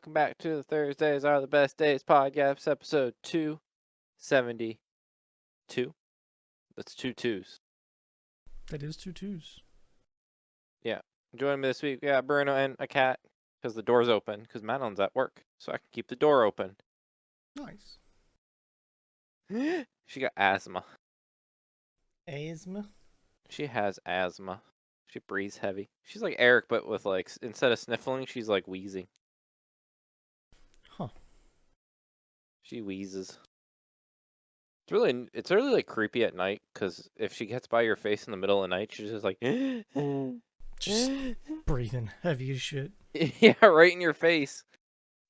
welcome back to the Thursdays Are the Best Days podcast, episode 272. That's two twos. That is two twos. Yeah. Joining me this week, we got Bruno and a cat, because the door's open, because Madeline's at work, so I can keep the door open. Nice. She got asthma. Asthma? She has asthma. She breathes heavy. She's like Eric, but with like, instead of sniffling, she's like wheezing. Huh. She wheezes. It's really like creepy at night, because if she gets by your face in the middle of the night, she's just like, Just breathing heavy as shit. yeah, right in your face.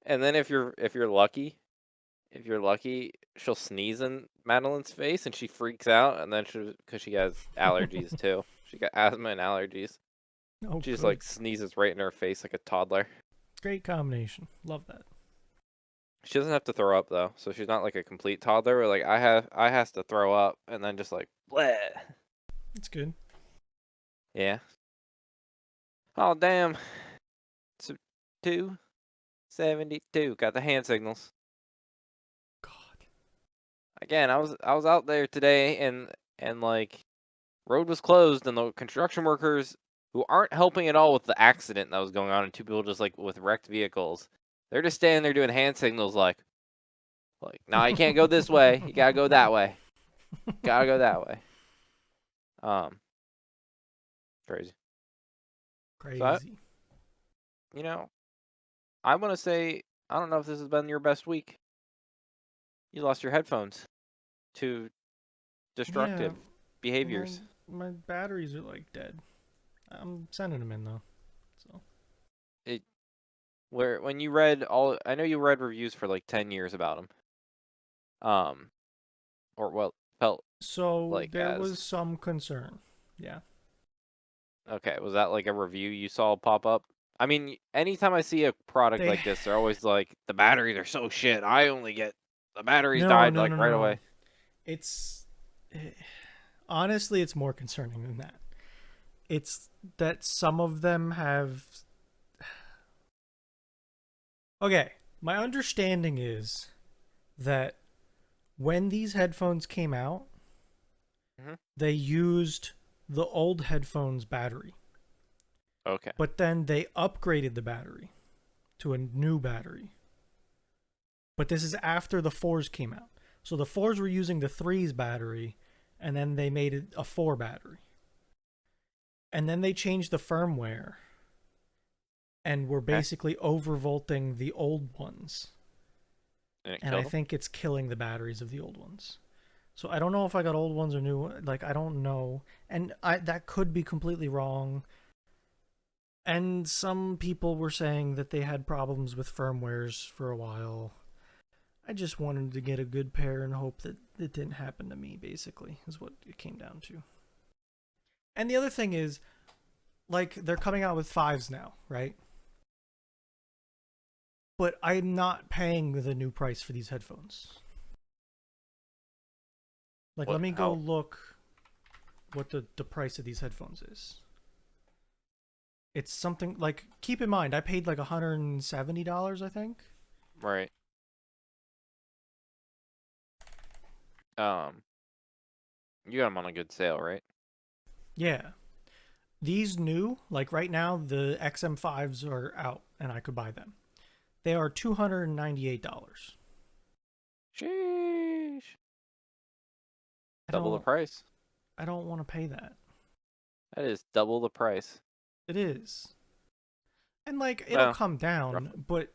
And then if you're lucky, she'll sneeze in Madeline's face and she freaks out, and then because she has allergies too. She got asthma and allergies. Oh, She just good. like sneezes right in her face like a toddler. Great combination. Love that. She doesn't have to throw up though, so she's not like a complete toddler. Where, like I has to throw up and then just like bleh. It's good. Yeah. Oh damn. It's 272. Got the hand signals. God. Again, I was out there today and like road was closed and the construction workers who aren't helping at all with the accident that was going on and two people just like with wrecked vehicles. They're just standing there doing hand signals like no, you can't go this way. You gotta go that way. Gotta go that way. Crazy. Crazy. So I want to say I don't know if this has been your best week. You lost your headphones to destructive behaviors. My batteries are like dead. I'm sending them in though. So When you read I know you read reviews for like 10 years about them. Or well, felt like there was some concern. Yeah. Okay, was that like a review you saw pop up? I mean, anytime I see a product like this, they're always like, the batteries are so shit. I only get the batteries died like right away. It's honestly, it's more concerning than that. It's that some of them have. Okay, my understanding is that when these headphones came out, they used the old headphones battery. Okay. But then they upgraded the battery to a new battery. But this is after the 4s came out. So the 4s were using the 3's battery, and then they made it a 4 battery. And then they changed the firmware and were basically overvolting the old ones. And I think it's killing the batteries of the old ones. So I don't know if I got old ones or new. Like, I don't know. And that could be completely wrong. And some people were saying that they had problems with firmwares for a while. I just wanted to get a good pair and hope that it didn't happen to me, basically, is what it came down to. And the other thing is, like, they're coming out with 5s now, right? But I'm not paying the new price for these headphones. Like, let me go look what the price of these headphones is. It's something, like, keep in mind, I paid like $170, I think. Right. You got them on a good sale, right? Yeah. These new, like right now, the XM5s are out, and I could buy them. They are $298. Sheesh. Double the price. I don't want to pay that. That is double the price. It is. And like, it'll come down, roughly. But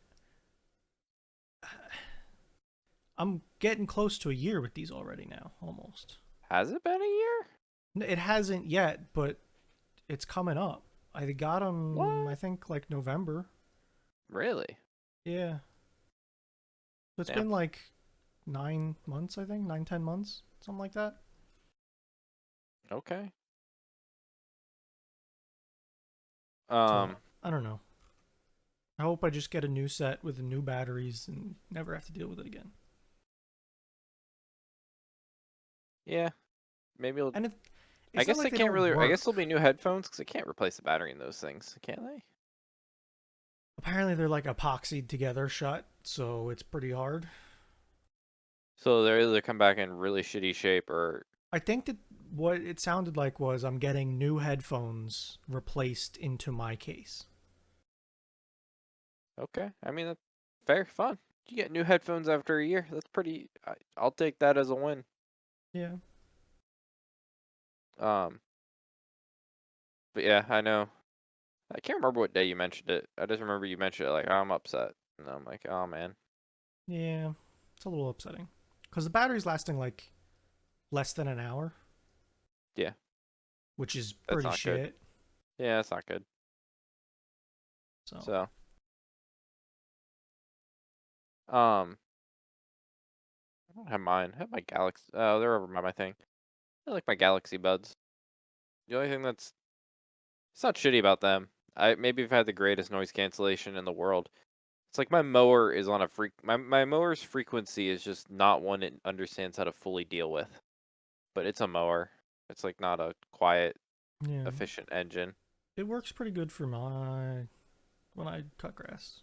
I'm getting close to a year with these already now, almost. Has it been a year? It hasn't yet, but it's coming up. I got them, I think, like November. Really? Yeah. So it's been like 9 months, I think. 9-10 months. Something like that. Okay. So, I don't know. I hope I just get a new set with new batteries and never have to deal with it again. Yeah. Maybe it'll... And I guess they can't really... I guess there'll be new headphones because they can't replace the battery in those things, can they? Apparently, they're like epoxied together shut, so it's pretty hard. So they either come back in really shitty shape or I think that what it sounded like was I'm getting new headphones replaced into my case. okay. I mean, that's fair, fun. You get new headphones after a year. That's pretty. I'll take that as a win. Yeah. Um, but yeah, I know. I can't remember what day you mentioned it. I just remember you mentioned it like, "Oh, I'm upset," and I'm like, "Oh man." Yeah. It's a little upsetting. Because the battery's lasting like less than an hour, Yeah, which is that's pretty not good. shit. Yeah, that's not good. So, So, um, I don't have mine. I have my Galaxy. Oh, they're over by my thing. I like my Galaxy Buds. The only thing that's it's not shitty about them. I maybe have had the greatest noise cancellation in the world. It's like my mower is on a my mower's frequency is just not one it understands how to fully deal with. But it's a mower. It's like not a quiet, yeah. efficient engine. It works pretty good for my when I cut grass.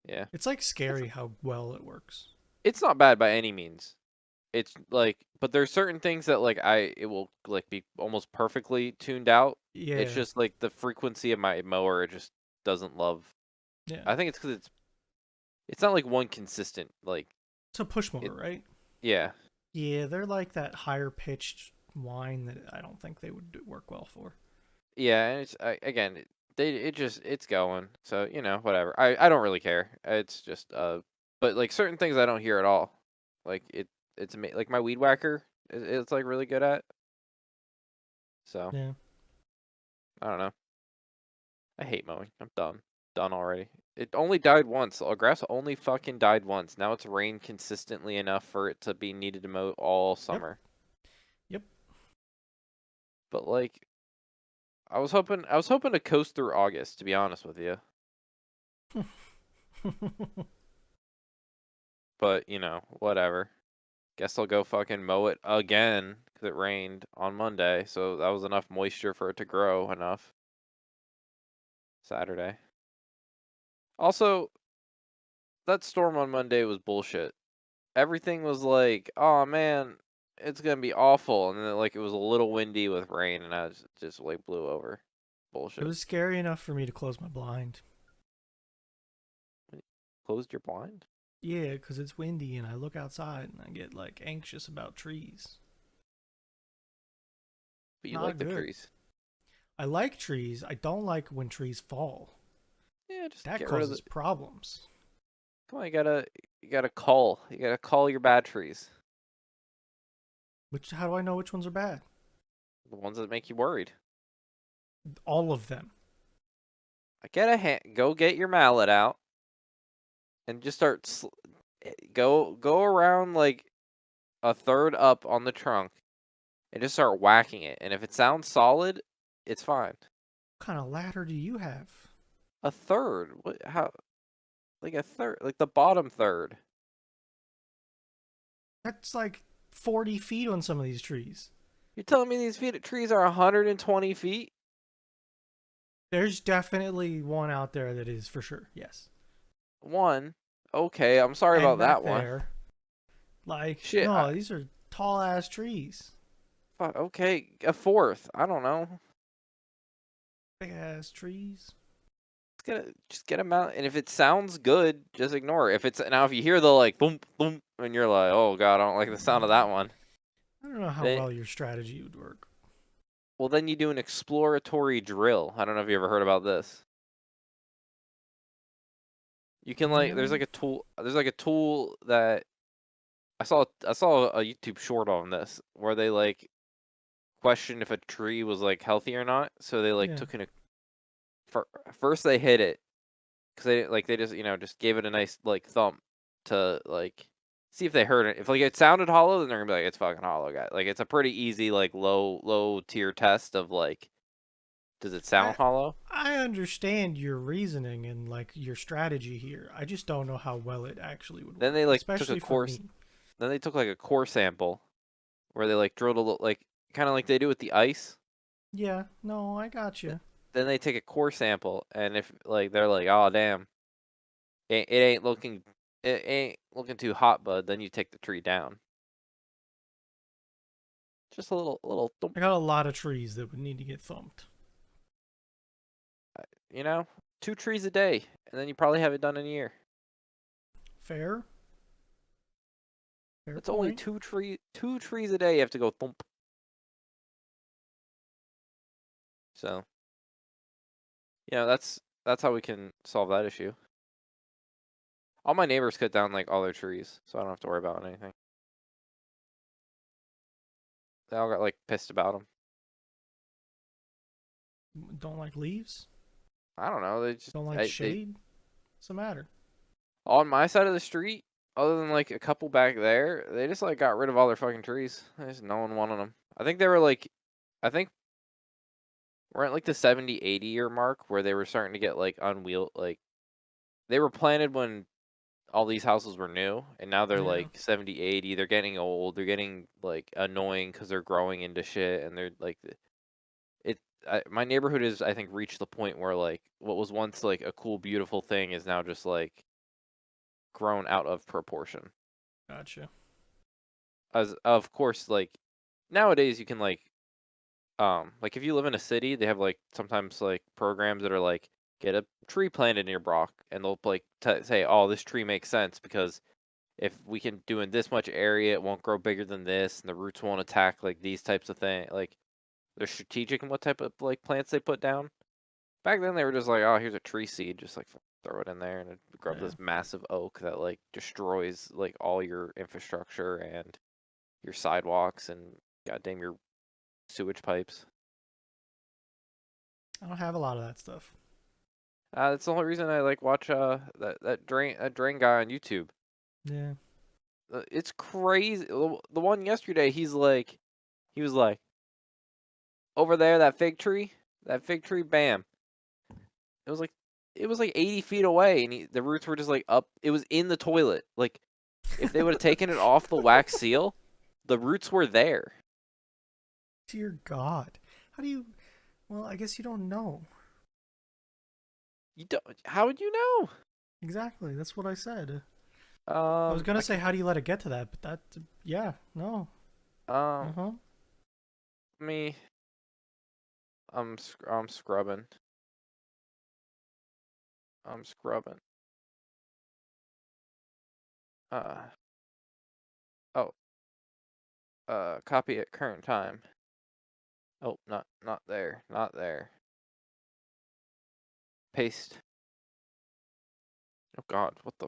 Yeah. It's like It's scary how well it works. it's not bad by any means. It's like but there's certain things that like it will like be almost perfectly tuned out. It's Yeah. just like the frequency of my mower it just doesn't love. Yeah. I think it's cuz it's not like one consistent like It's a push it mower, right? yeah. Yeah, they're like that higher pitched whine that I don't think they would work well for. Yeah, and it's again, it just it's going. So, whatever. I don't really care. It's just but like certain things I don't hear at all. Like like my weed whacker it's like really good at. So, Yeah. I don't know. I hate mowing. I'm done. Done already. It only died once. Grass only fucking died once. Now it's rained consistently enough for it to be needed to mow all Yep. summer. Yep. But like I was hoping to coast through August, to be honest with you. But, whatever. Guess I'll go fucking mow it again because it rained on Monday, so that was enough moisture for it to grow enough. Saturday. Also, that storm on Monday was bullshit. Everything was like, "Oh man, it's gonna be awful," and then like it was a little windy with rain, and I just like blew over. It Bullshit. was scary enough for me to close my blind. Closed your blind? Yeah, because it's windy and I look outside and I get like anxious about trees. But you like Not the good. trees. I like trees. I don't like when trees fall. Yeah, just That get rid of the. causes problems. Come on, you gotta call your bad trees, How do I know which ones are bad? the ones that make you worried. All of them. Go get your mallet out and just go around like a third up on the trunk and just start whacking it. And if it sounds solid, it's fine. What kind of ladder do you have? A third? What? How? Like a third? Like the bottom third? That's like 40 feet on some of these trees. You're telling me these trees are 120 feet? There's definitely one out there that is for sure. Yes. One. Okay, I'm sorry And about back that one. there, like, Shit. no, these are tall ass trees. Okay, a fourth. I don't know. Big ass trees. Just get them out, and if it sounds good, just ignore it. If you hear the like boom boom, and you're like, oh god, I don't like the sound of that one. I don't know how Then, well your strategy would work. well, then you do an exploratory drill. I don't know if you ever heard about this. You can like, there's No. like a tool. There's like a tool that I saw a YouTube short on this where they like questioned if a tree was like healthy or not. So they like Yeah. first they hit it because they just just gave it a nice like thump to like see if they heard it. If like it sounded hollow, then they're gonna be like it's fucking hollow, guy. Like it's a pretty easy like low tier test of like does it sound I hollow? I understand your reasoning and like your strategy here. I just don't know how well it actually would Then work, they like took a especially for course. me. Then they took like a core sample where they like drilled a little like kind of like they do with the ice. Yeah, no, I got Th- you. then they take a core sample, and if like they're like, oh damn, it ain't looking too hot, bud, then you take the tree down. Just a little thump, I got a lot of trees that would need to get thumped. you know, 2 trees a day, and then you probably have it done in a year. Fair. Fair That's only point. 2 trees a day. You have to go thump. So that's how we can solve that issue. All my neighbors cut down like all their trees, so I don't have to worry about anything. They all got like pissed about them. Don't like leaves? I don't know. They just Don't like they shade? What's the matter? on my side of the street, other than like a couple back there, they just like got rid of all their fucking trees. There's no one wanted them. I think they were like, I think we're at like the 70, 80 year mark where they were starting to get like unwheel like they were planted when all these houses were new, and now they're Yeah. like 70, 80. They're getting old. They're getting like annoying because they're growing into shit, and they're like it. My neighborhood is, I think, reached the point where like what was once like a cool, beautiful thing is now just like grown out of proportion. Gotcha. As of course, like nowadays you can like if you live in a city, they have like sometimes like programs that are like get a tree planted in your block, and they'll like say, oh, this tree makes sense because if we can do in this much area, it won't grow bigger than this, and the roots won't attack like these types of things. Like they're strategic in what type of like plants they put down. Back then, they were just like, oh, here's a tree seed, just like throw it in there, and it grow up Yeah. this massive oak that like destroys like all your infrastructure and your sidewalks and goddamn your sewage pipes. I don't have a lot of that stuff. That's the only reason I like watch that drain guy on YouTube. Yeah. It's crazy. The one yesterday, he was like, over there, that fig tree, bam. It was like it was like 80 feet away, and the roots were just like up. It was in the toilet. Like if they would have taken it off the wax seal, the roots were there. Dear God. How do you. Well, I guess you don't know. You don't. How would you know? Exactly. That's what I said. I was gonna I say, can. how do you let it get to that? But that. Yeah. No. Uh Um, huh. me. I'm scrubbing. I'm scrubbing. Uh. Oh. Copy at current time. Oh, not there. Not there. Paste. Oh God, what the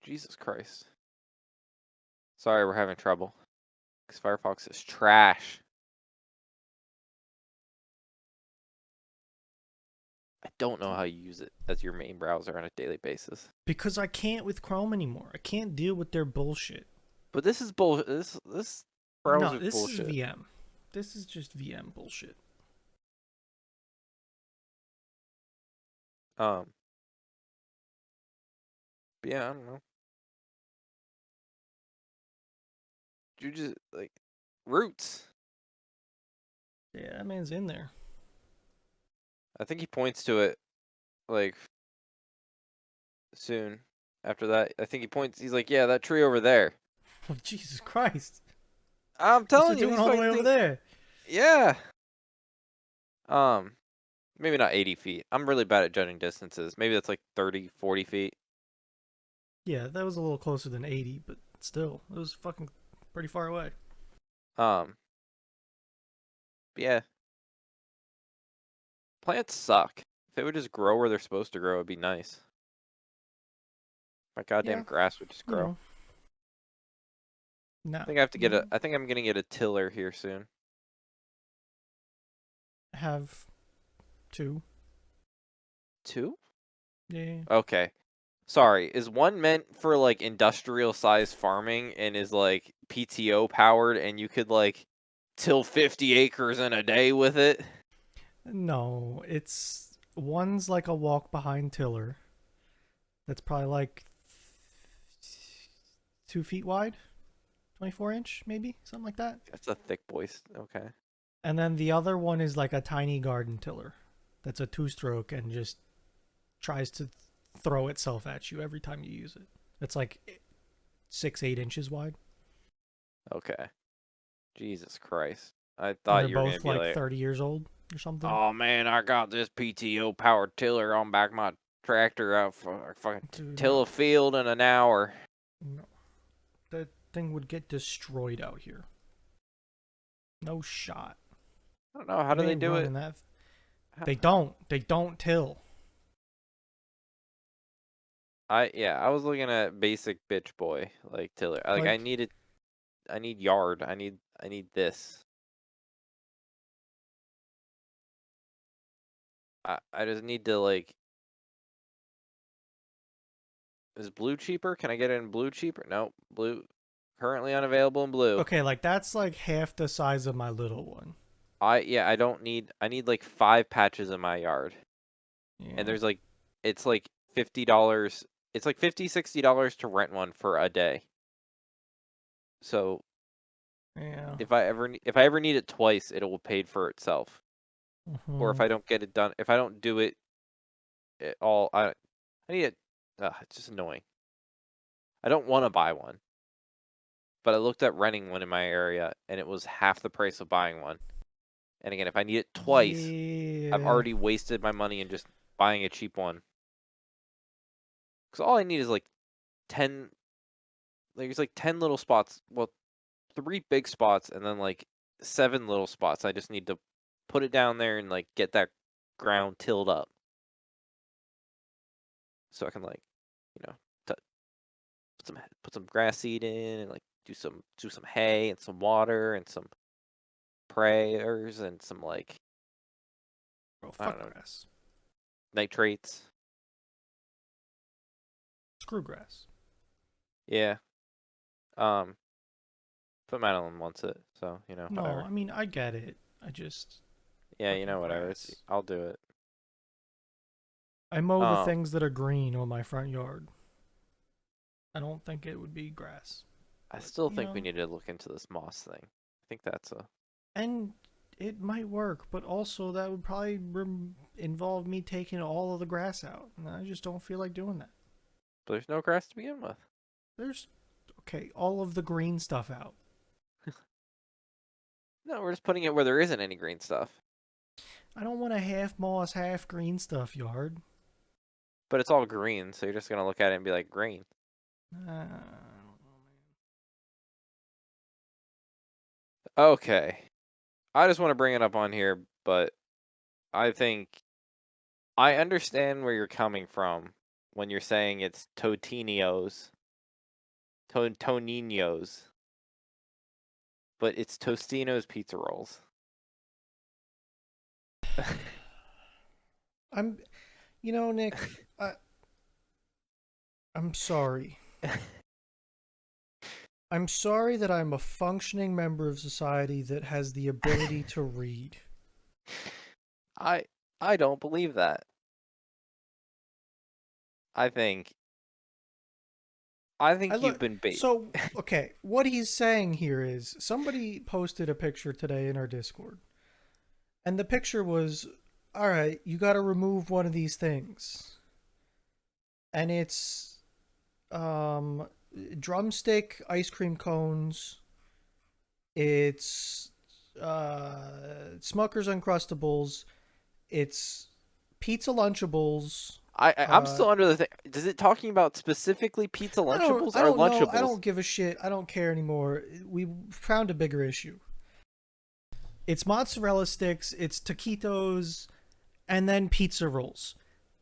Jesus Christ. Sorry, we're having trouble. Because Firefox is trash. I don't know how you use it as your main browser on a daily basis. Because I can't with Chrome anymore. I can't deal with their bullshit. But this is bull. This No, browser's this is bullshit. VM. This is just VM bullshit. Um. But yeah, I don't know. You just like roots. Yeah, that man's in there. I think he points to it like soon. After that, I think he points. He's like, "Yeah, that tree over there." Oh, Jesus Christ. I'm What's it telling you, doing these all the fucking way over things. there? Yeah. Um. Maybe not 80 feet. I'm really bad at judging distances. Maybe that's like 30, 40 feet. Yeah, that was a little closer than 80, but still, it was fucking pretty far away. Um. But yeah, plants suck. If they would just grow where they're supposed to grow, it'd be nice. My goddamn Yeah, grass would just you grow. know, no, I think I have to get a. no, I think I'm gonna get a tiller here soon. have two. Two? Yeah. Okay. Sorry. Is one meant for like industrial size farming and is like PTO powered and you could like till 50 acres in a day with it? No, it's one's like a walk behind tiller. That's probably like 2 feet wide, 24 inch, maybe something like that. That's a thick voice. Okay. And then the other one is like a tiny garden tiller. that's a two-stroke and just tries to throw itself at you every time you use it. It's like 6, 8 inches wide. Okay. Jesus Christ. I And they're thought you were gonna both be like like, 30 years old or something. oh man, I got this PTO powered tiller on back of my tractor out for fucking Dude, till a no. field in an hour. No. That thing would get destroyed out here. No shot. I don't know. How do You they ain't do it? running that. How- They don't. They don't till. I was looking at basic bitch boy like tiller. Like Like, I need yard. I need this. I just need to like. Is blue cheaper? Can I get it in blue cheaper? No, blue currently unavailable in blue. okay, like that's like half the size of my little one. I don't need. I need like 5 patches in my yard, and Yeah. there's like it's like $50. It's like $50, $60 to rent one for a day. So Yeah. if I ever need it twice, it will pay for itself. Or if Hmm. I don't get it done, if I don't do it at all, I need it. It's just annoying. I don't want to buy one, but I looked at renting one in my area, and it was half the price of buying one. And again, if I need it twice, I've Yeah. already wasted my money in just buying a cheap one. Because all I need is like 10, like there's like 10 little spots. Well, 3 big spots, and then like 7 little spots. I just need to put it down there and like get that ground tilled up, so I can like, you know, put some grass seed in and like do some hay and some water and some prayers and some like Bro, I don't fuck know grass. nitrates. Screw grass. Yeah. Um. But Madeline wants it, so No, whatever. I mean, I get it. I just Yeah, fucking whatever. It's grass. I'll do it. I mow the Um. things that are green on my front yard. I don't think it would be grass. I But, still think we need to look into this moss thing. I think that's a. and it might work, but also that would probably involve me taking all of the grass out. And I just don't feel like doing that. But there's no grass to begin with. There's, okay, all of the green stuff out. No, we're just putting it where there isn't any green stuff. I don't want a half moss, half green stuff yard. But it's all green, so you're just gonna look at it and be like, green. I don't know, Okay. I just want to bring it up on here, but I think I understand where you're coming from when you're saying it's Toninos, but it's Tostino's pizza rolls. man. Nick, I'm sorry. I'm sorry that I'm a functioning member of society that has the ability to read. I I don't believe that. I think I you've look been bait. so okay, what he's saying here is somebody posted a picture today in our Discord. And the picture was, all right, you got to remove one of these things. And it's um drumstick ice cream cones. It's Smucker's Uncrustables. It's pizza Lunchables. I'm Uh, still under the thing. Is it talking about specifically pizza Lunchables I or don't know. I Lunchables? don't give a shit. I don't care anymore. We found a bigger issue. It's mozzarella sticks. It's taquitos, and then pizza rolls.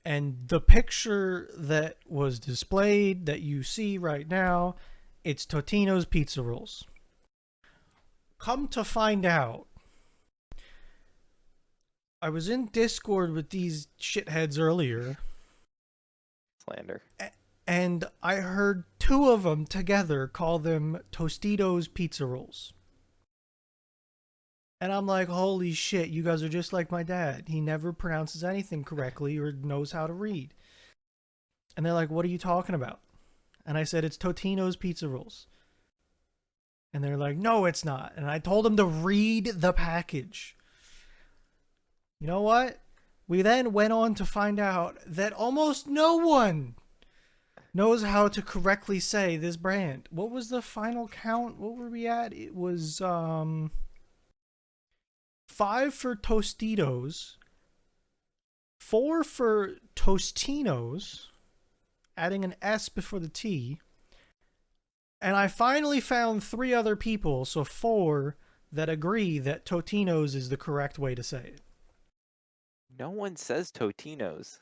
And the picture that was displayed that you see right now, it's Totino's pizza rolls. Come to find out, I was in Discord with these shitheads earlier, Slander. and I heard two of them together call them Tostitos pizza rolls. And I'm like, holy shit, you guys are just like my dad. He never pronounces anything correctly or knows how to read. And they're like, what are you talking about? And I said, it's Totino's pizza rolls. And they're like, no, it's not. And I told them to read the package. You know what? We then went on to find out that almost no one knows how to correctly say this brand. What was the final count? What were we at? It was 5 for Tostitos, 4 for Tostinos, adding an S before the T. And I finally found 3 other people, so 4, that agree that Totino's is the correct way to say it. No one says Totinos.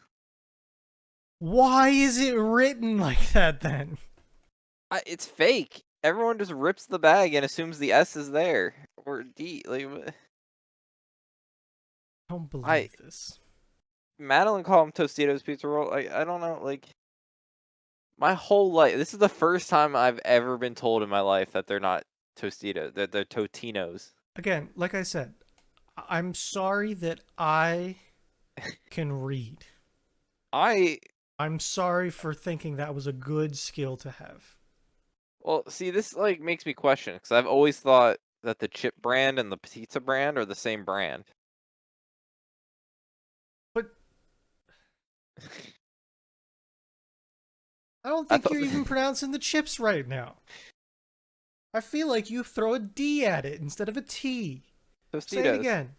Why is it written like that then? It's fake. Everyone just rips the bag and assumes the S is there or D. Like I don't I believe this. Madeline called them Tostitos pizza roll. I don't know. Like my whole life, this is the first time I've ever been told in my life that they're not Tostitos. That they're Totinos. Again, like I said, I'm sorry that I can read. I I'm sorry for thinking that was a good skill to have. Well, see, this like makes me question because I've always thought that the chip brand and the pizza brand are the same brand. But I don't I think thought you're even pronouncing the chips right now. I feel like you throw a D at it instead of a T. Say it Tostitos. again.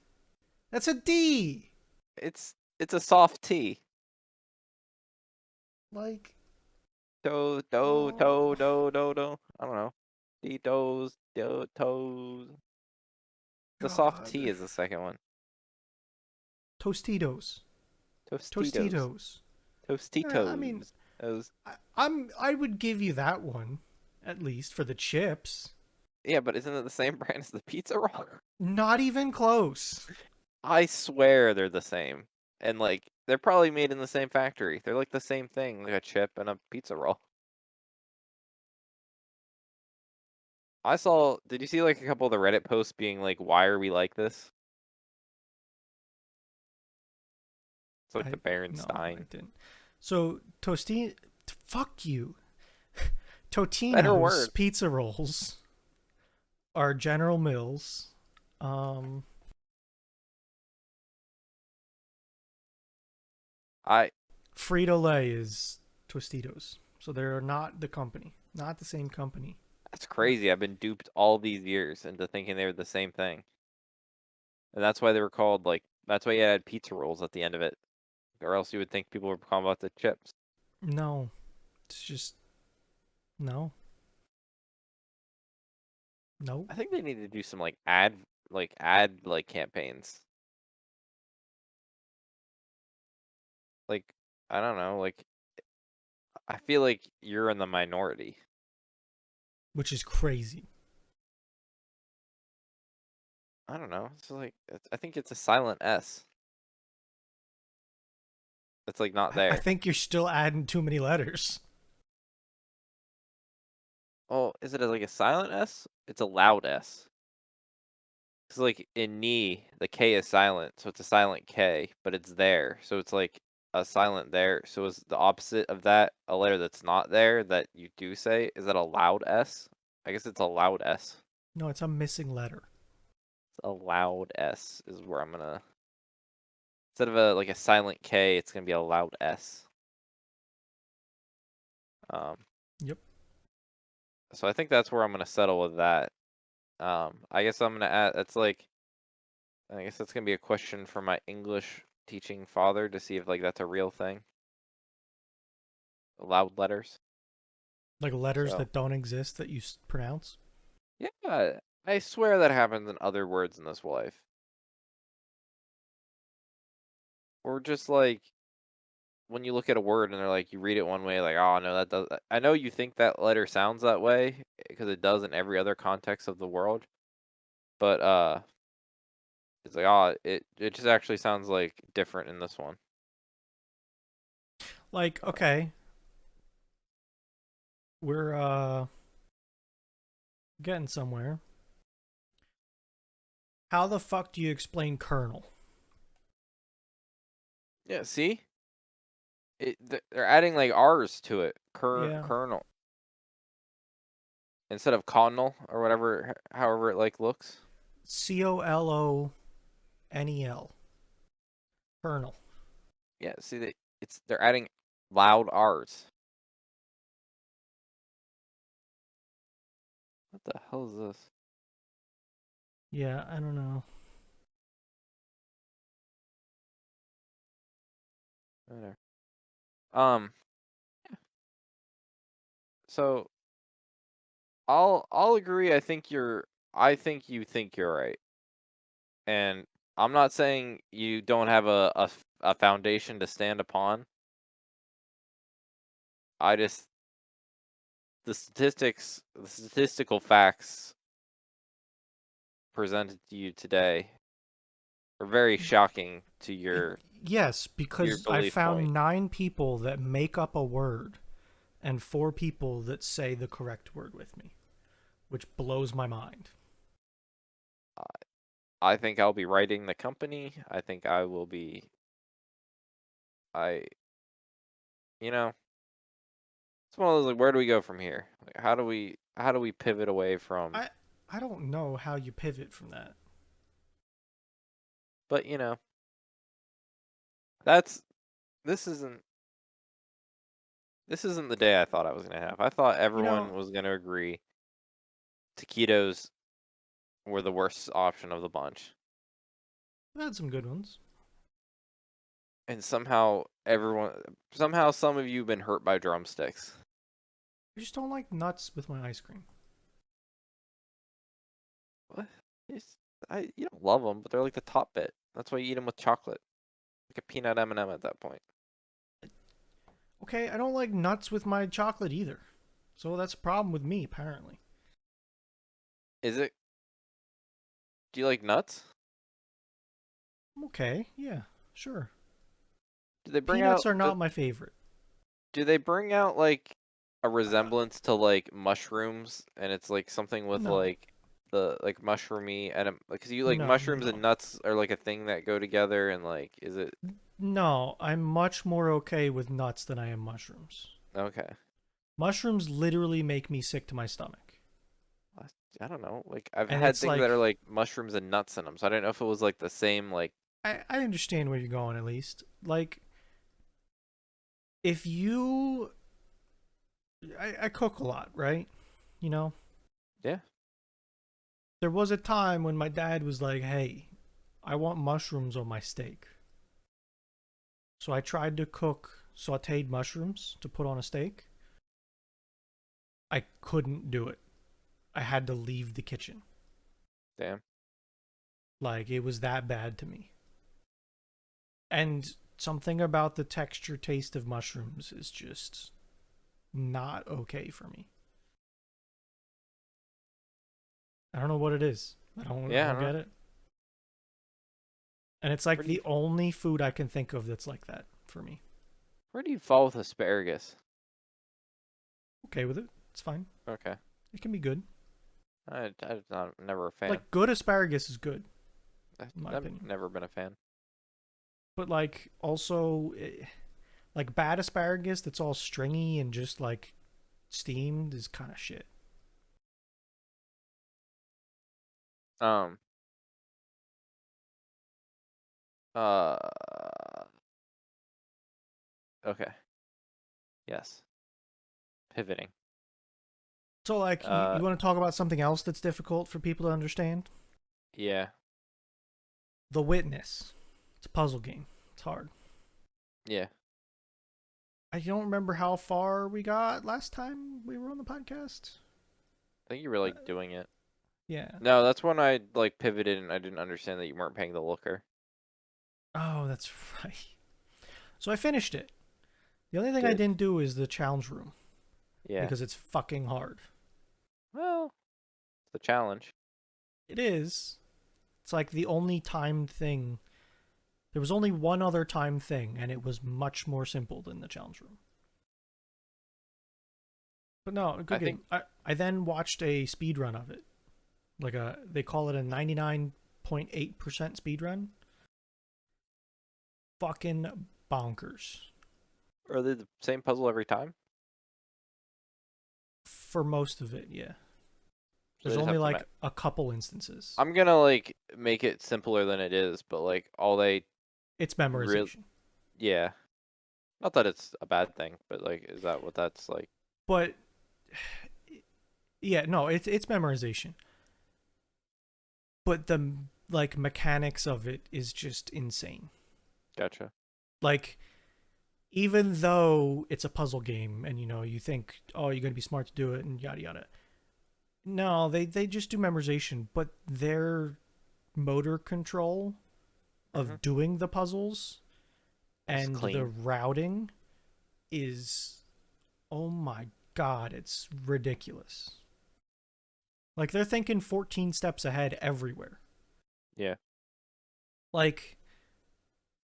That's a D. It's a soft T. Like, Do. oh, I don't know. Tito's, toes. The soft T God. is the second one. Tostitos. Tostitos. Tostitos. I mean, Tostitos. Those. I would give you that one, at least for the chips. Yeah, but isn't it the same brand as the pizza roll? Not even close. I swear they're the same. And like they're probably made in the same factory. They're like the same thing, like a chip and a pizza roll. Did you see like a couple of the Reddit posts being like, why are we like this? It's like I the no, I Berenstein. didn't. So fuck you. Better Totino's word. pizza rolls are General Mills. Um, I Frito Lay is Tostitos, so they're not the company, not the same company. That's But crazy. I've been duped all these years into thinking they were the same thing. And that's why they were called like that's why you had pizza rolls at the end of it. Or else you would think people were calling about the chips. no, it's just no, no. I think they need to do some like campaigns. Like I don't know, like I feel like you're in the minority. Which is crazy. I don't know. I think it's a silent S. It's like not I there. think you're still adding too many letters. Oh, is it like a silent S? It's a loud S. It's like in knee, the K is silent, so it's a silent K, but it's there. So it's like a silent there. So is the opposite of that a letter that's not there that you do say? Is that a loud S? I guess it's a loud S. No, it's a missing letter. It's a loud S is where I'm gonna instead of a silent K, it's gonna be a loud S. Um, Yep. so I think that's where I'm gonna settle with that. I guess I'm gonna add. I guess that's gonna be a question for my English teaching father to see if like that's a real thing. Loud letters. Like letters So that don't exist that you pronounce. yeah, I swear that happens in other words in this life. Or just like when you look at a word and they're like you read it one way, like oh no that does. I know you think that letter sounds that way because it does in every other context of the world, but it's like oh it just actually sounds like different in this one. Like, Uh, okay, we're getting somewhere. How the fuck do you explain kernel? yeah, see, they're adding like R's to it. Yeah. Kernel instead of Connell or whatever, however it like looks. Colonel. Kernel. Yeah, see, they're adding loud R's. What the hell is this? Yeah, I don't know. Whatever. Um, so I'll agree. I think you think you're right, and I'm not saying you don't have a foundation to stand upon. I just the statistical facts presented to you today are very shocking Yes, to your because I belief point. found 9 people that make up a word and 4 people that say the correct word with me, which blows my mind. I think I'll be writing the company. I think I will be. I you know it's one of those like where do we go from here? Like how do we pivot away from? I I don't know how you pivot from that. But that's this isn't the day I thought I was gonna have. I thought You know, everyone was gonna agree taquitos were the worst option of the bunch, I've had some good ones. and somehow some of you have been hurt by drumsticks. I just don't like nuts with my ice cream. What? It's, you don't love them, but they're like the top bit. That's why you eat them with chocolate, like a peanut M&M at that point. Okay, I don't like nuts with my chocolate either. So that's a problem with me, apparently. Is it? Do you like nuts? Okay, yeah, sure. Do they bring Peanuts out? are not my favorite. Do they bring out like a resemblance to like mushrooms, and it's like something with No, like the like mushroomy and because you like no, mushrooms no. and nuts are like a thing that go together, and like is it No, I'm much more okay with nuts than I am mushrooms. okay? Mushrooms literally make me sick to my stomach. I don't know. Like I've And had it's things that like, are like mushrooms and nuts in them, so I don't know if it was like the same like I understand where you're going at least. Like, if you. I cook a lot, right? You know? yeah. There was a time when my dad was like, hey, I want mushrooms on my steak. So I tried to cook sauteed mushrooms to put on a steak. I couldn't do it. I had to leave the kitchen. Damn. Like, it was that bad to me. And something about the texture taste of mushrooms is just not okay for me. I don't know what it is. I Yeah, I don't don't know. get it. And it's like Where do you the only food I can think of that's like that for me. where do you fall with asparagus? Okay with it. It's fine. Okay. It can be good. I'm not never a fan. Like good asparagus is good in my I've opinion. never been a fan. But like also like bad asparagus that's all stringy and just like steamed is kind of shit. Um. Uh. Okay. Yes. Pivoting. So like Uh. you want to talk about something else that's difficult for people to understand? Yeah. The Witness. It's a puzzle game. It's hard. Yeah. I don't remember how far we got last time we were on the podcast. I think you were like doing it. Yeah. No, that's when I like pivoted and I didn't understand that you weren't paying the looker. Oh, that's right. So I finished it. The only thing I Good. didn't do is the challenge room Yeah. because it's fucking hard. Well, it's the challenge. It is. It's like the only timed thing. There was only one other timed thing, and it was much more simple than the challenge room. But no, a I good think game. I then watched a speed run of it. Like they call it a 99.8% speed run. Fucking bonkers. are they the same puzzle every time? For most of it, yeah. So they There's just only have to like a couple instances. I'm gonna like make it simpler than it is, but like all they It's real memorization. Yeah. Not that it's a bad thing, but like, is that what that's like? But yeah, no, it's memorization. But the like mechanics of it is just insane. Gotcha. Like even though it's a puzzle game and you think, oh, you're going to be smart to do it and yada yada. No, they just do memorization, but their motor control Mm-hmm. of doing the puzzles It's and the clean. routing is, oh my god, it's ridiculous. Like they're thinking 14 steps ahead everywhere. Yeah. Like,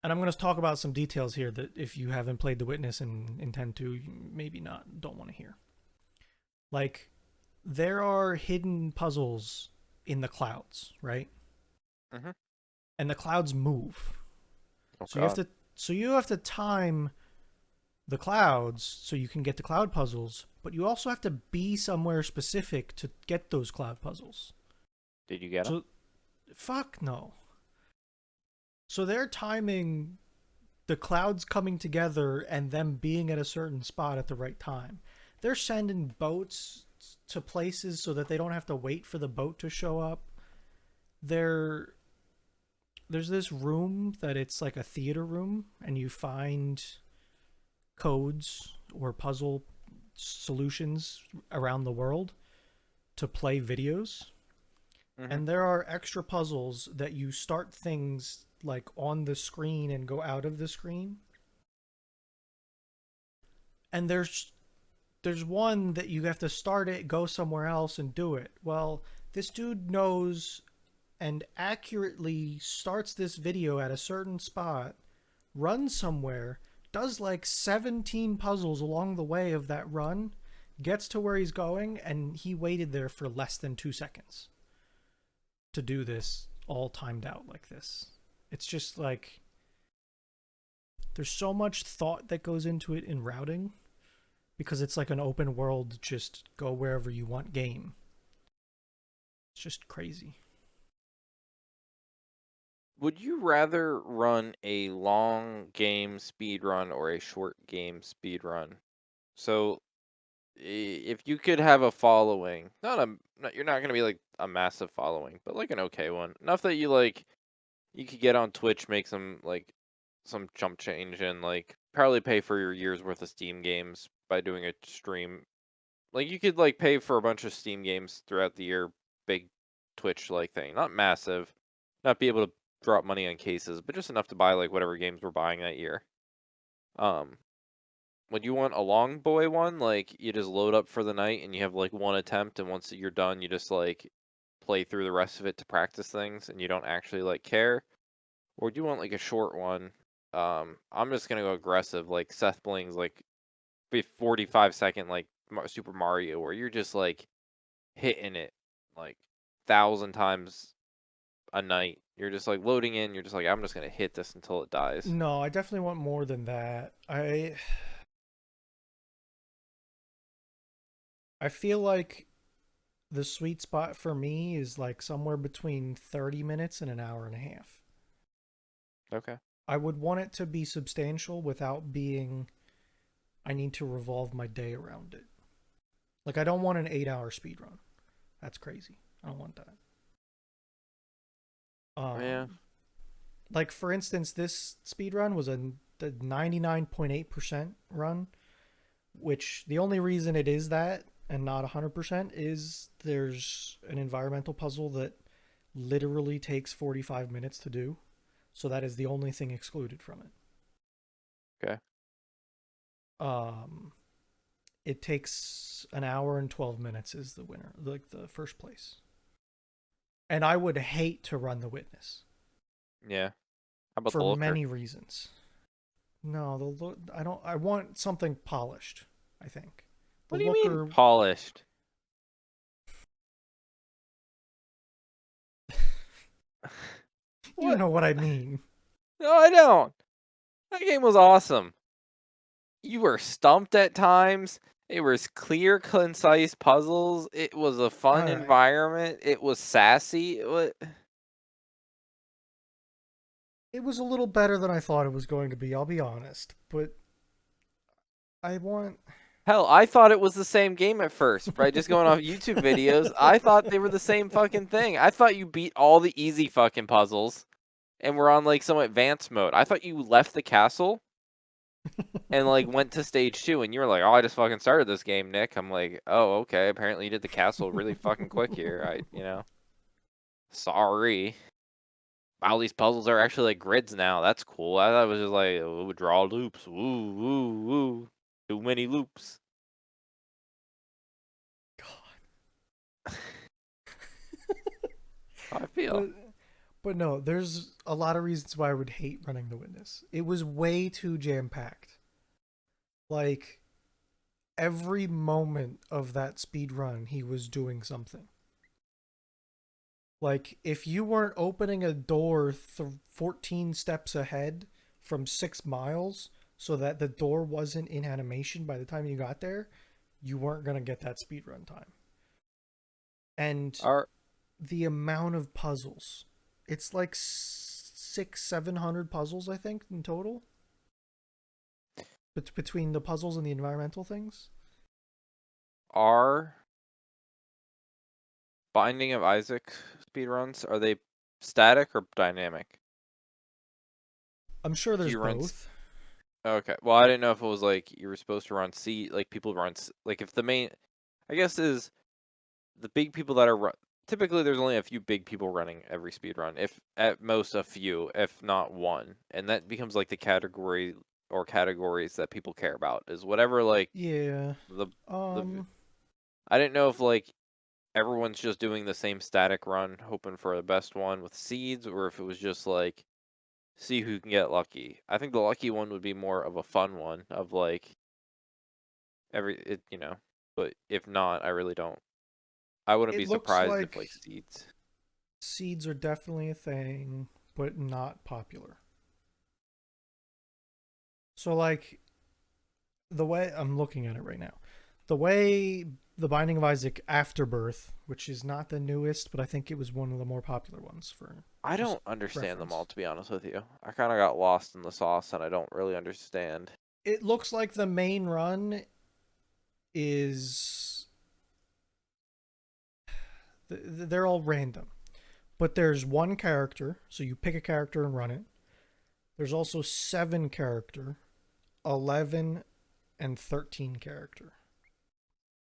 and I'm going to talk about some details here that if you haven't played The Witness and intend to, you maybe not, don't want to hear. Like, there are hidden puzzles in the clouds, right? Mm-hmm. And the clouds move. Oh So you have God. to you have to time the clouds so you can get the cloud puzzles, but you also have to be somewhere specific to get those cloud puzzles. Did you get him? So fuck no. So they're timing the clouds coming together and them being at a certain spot at the right time. They're sending boats to places so that they don't have to wait for the boat to show up. They're there's this room that it's like a theater room and you find codes or puzzle solutions around the world to play videos. Mm-hmm. And there are extra puzzles that you start things like on the screen and go out of the screen. And there's one that you have to start it, go somewhere else and do it. Well, this dude knows and accurately starts this video at a certain spot, runs somewhere, does like 17 puzzles along the way of that run, gets to where he's going, and he waited there for less than 2 seconds to do this all timed out like this. It's just like there's so much thought that goes into it in routing because it's like an open world, just go wherever you want game. It's just crazy. Would you rather run a long game speed run or a short game speed run? So, if you could have a following, you're not gonna be like a massive following, but like an okay one, enough that you could get on Twitch, make some chump change, and like probably pay for your year's worth of Steam games by doing a stream. Like you could like pay for a bunch of Steam games throughout the year, big Twitch like thing, not massive, not be able to drop money on cases, but just enough to buy like whatever games we're buying that year. Um, Would you want a long boy one? Like you just load up for the night and you have like one attempt, and once you're done, you just like play through the rest of it to practice things, and you don't actually like care? Or do you want like a short one? I'm just gonna go aggressive, like Seth Bling's like be 45-second like Super Mario, where you're just like hitting it like 1,000 times a night. You're just like loading in. You're just like, I'm just gonna hit this until it dies. No, I definitely want more than that. I feel like the sweet spot for me is like somewhere between 30 minutes and an hour and a half. Okay. I would want it to be substantial without being I need to revolve my day around it. Like I don't want an 8-hour speed run. That's crazy. I don't want that. Yeah. Like for instance, this speed run was the 99.8% run, which the only reason it is that and not 100% is there's an environmental puzzle that literally takes 45 minutes to do. So that is the only thing excluded from it. Okay. Um, it takes an hour and 12 minutes is the winner, like the first place. And I would hate to run the witness Yeah. How about for the looker? many reasons. No, the look. I don't. I want something polished. I think the What do you mean looker. polished? You What? know what I mean. No, I don't. That game was awesome. You were stumped at times. It was clear, concise puzzles. It was a fun All right. environment. It was sassy. It was a little better than I thought it was going to be, I'll be honest. But I want. Hell, I thought it was the same game at first, by just going off YouTube videos. I thought they were the same fucking thing. I thought you beat all the easy fucking puzzles and were on like some advanced mode. I thought you left the castle and like went to stage 2 and you were like, "Oh, I just fucking started this game, Nick." I'm like, "Oh, okay. Apparently you did the castle really fucking quick here." Sorry. Wow, these puzzles are actually like grids now. That's cool. I thought it was just like, oh, draw loops. Woo, woo, woo. Too many loops. How I feel. But but no, there's a lot of reasons why I would hate running the Witness. It was way too jam packed. Like every moment of that speed run, he was doing something. Like if you weren't opening a door 14 steps ahead from 6 miles, so that the door wasn't in animation by the time you got there, you weren't gonna get that speed run time. And Are the amount of puzzles, it's like 700 puzzles, I think, in total. But between the puzzles and the environmental things, are Binding of Isaac speedruns, are they static or dynamic? I'm sure Do there's you run both. Okay. Well, I didn't know if it was like you were supposed to run like people run like if the main I guess is the big people that are typically there's only a few big people running every speed run, if at most a few, if not one, and that becomes like the category or categories that people care about is whatever like Yeah. the the Um, I didn't know if like everyone's just doing the same static run hoping for the best one with seeds or if it was just like see who can get lucky. I think the lucky one would be more of a fun one of like but if not, I really don't. I wouldn't it be looks surprised if like like seeds. seeds are definitely a thing, but not popular. So like the way I'm looking at it right now, the way the Binding of Isaac Afterbirth, which is not the newest, but I think it was one of the more popular ones for I just don't understand them all, reference. to be honest with you. I kind of got lost in the sauce, and I don't really understand. It looks like the main run is they're all random, but there's one character, so you pick a character and run it. There's also 7 character, 11, and 13 character.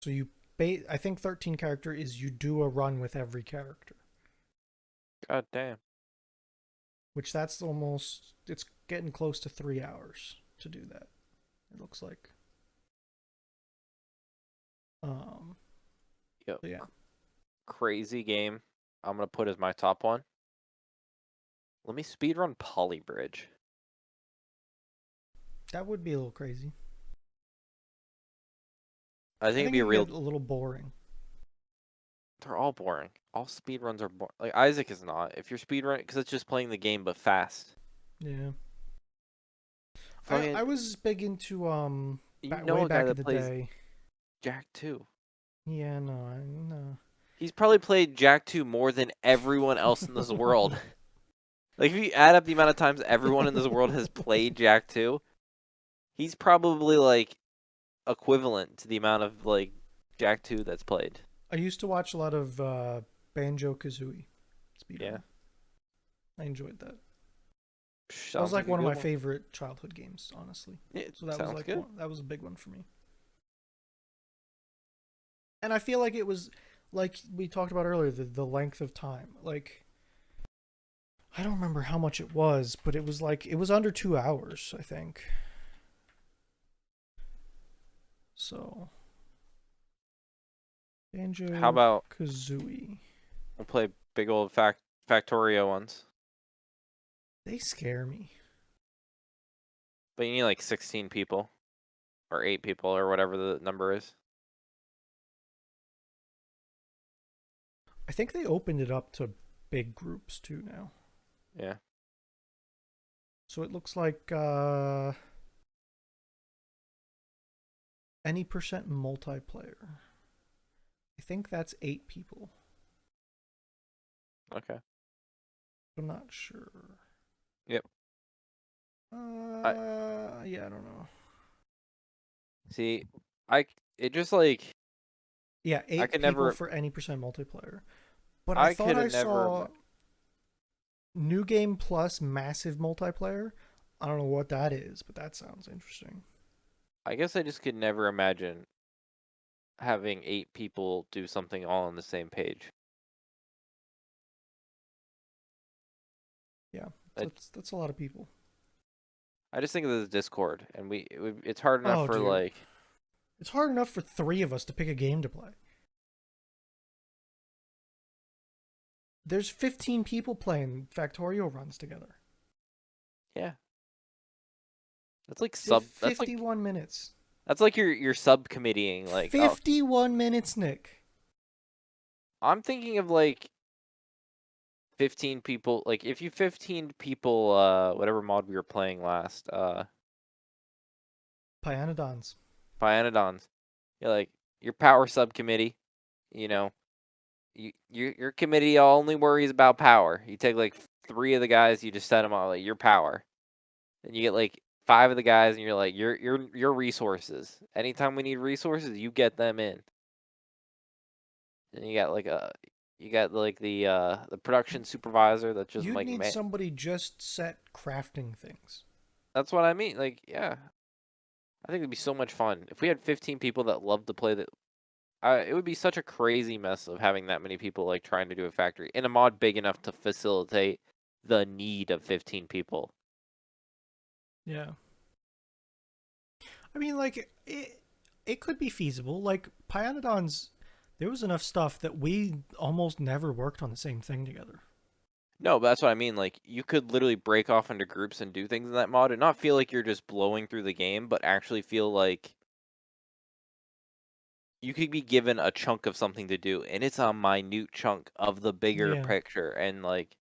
So I think 13 character is you do a run with every character, God damn. which that's almost it's getting close to 3 hours to do that. It looks like. Um. Yep. So yeah, Crazy game. I'm gonna put as my top one. Let me speedrun Polybridge. that would be a little crazy. I think I it'd think be it a could real. get a little boring. They're all boring. All speedruns are boring. Like Isaac is not. If you're speedrunning, because it's just playing the game but fast. Yeah. Fucking, I was big into you way know a guy back in that the plays day. Jack 2. Yeah, no, I no. He's probably played Jack 2 more than everyone else in this world. Like if you add up the amount of times everyone in this world has played Jack 2, he's probably like equivalent to the amount of like Jack 2 that's played. I used to watch a lot of Banjo Kazooie Yeah. speedrun. I enjoyed that. That was Sounds like like a one of good my one. favorite childhood games, honestly. It So that was sounds like good. one, that was a big one for me. And I feel like it was like we talked about earlier, the length of time. Like I don't remember how much it was, but it was like it was under 2 hours, I think. So How Banjo about Kazooie. we'll play big old Factorio ones? They scare me. But you need like 16 people or 8 people or whatever the number is. I think they opened it up to big groups too now. Yeah. So it looks like any percent multiplayer. I think that's 8 people. Okay. I'm not sure. Yep. I Yeah, I don't know. see. I it just like Yeah, I 8 could people never. for any percent multiplayer. But I I thought could have I never. saw New Game Plus massive multiplayer. I don't know what that is, but that sounds interesting. I guess I just could never imagine having 8 people do something all on the same page. Yeah, I, that's a lot of people. I just think of this Discord, and it's hard enough Oh, for dude. like. It's hard enough for 3 of us to pick a game to play. There's 15 people playing Factorio runs together. Yeah, that's like You have sub. 51 minutes. That's like your subcommitteeing. Like, oh, 51 minutes, Nick. I'm thinking of like 15 people. Like, if you 15 people, whatever mod we were playing last, Pyanodons. Pyanodons. You're like your power subcommittee. You know, your committee only worries about power. You take like 3 of the guys, you just set them all like your power. Then you get like 5 of the guys, and you're like your resources. Anytime we need resources, you get them in. And you got like the production supervisor that just You'd like need man. somebody just set crafting things. That's what I mean. Like, yeah, I think it'd be so much fun if we had 15 people that love to play that. It would be such a crazy mess of having that many people like trying to do a factory in a mod big enough to facilitate the need of 15 people. Yeah. I mean, like, it could be feasible. Like, Pyanodons, there was enough stuff that we almost never worked on the same thing together. No, but that's what I mean. Like, you could literally break off into groups and do things in that mod and not feel like you're just blowing through the game, but actually feel like you could be given a chunk of something to do, and it's a minute chunk of the bigger Yeah. picture, and like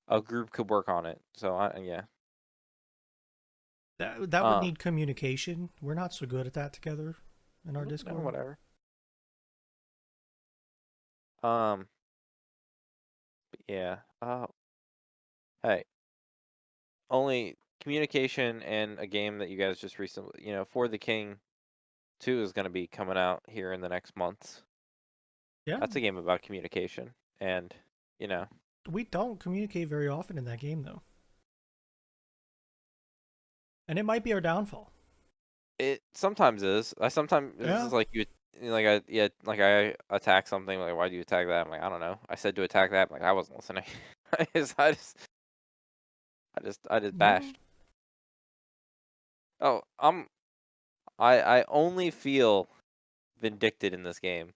a group could work on it. So yeah. That would Uh, need communication. We're not so good at that together in our no, Discord. whatever. Um, yeah. Hey, only communication and a game that you guys just recently, For the King 2 is going to be coming out here in the next months. Yeah, That's a game about communication, and you know, we don't communicate very often in that game, though. And it might be our downfall. it sometimes is. I sometimes this Yeah. is like like I attack something like why do you attack that? I'm like I don't know. I said to attack that. I'm like I wasn't listening. I just No. bashed. Oh, I only feel vindicted in this game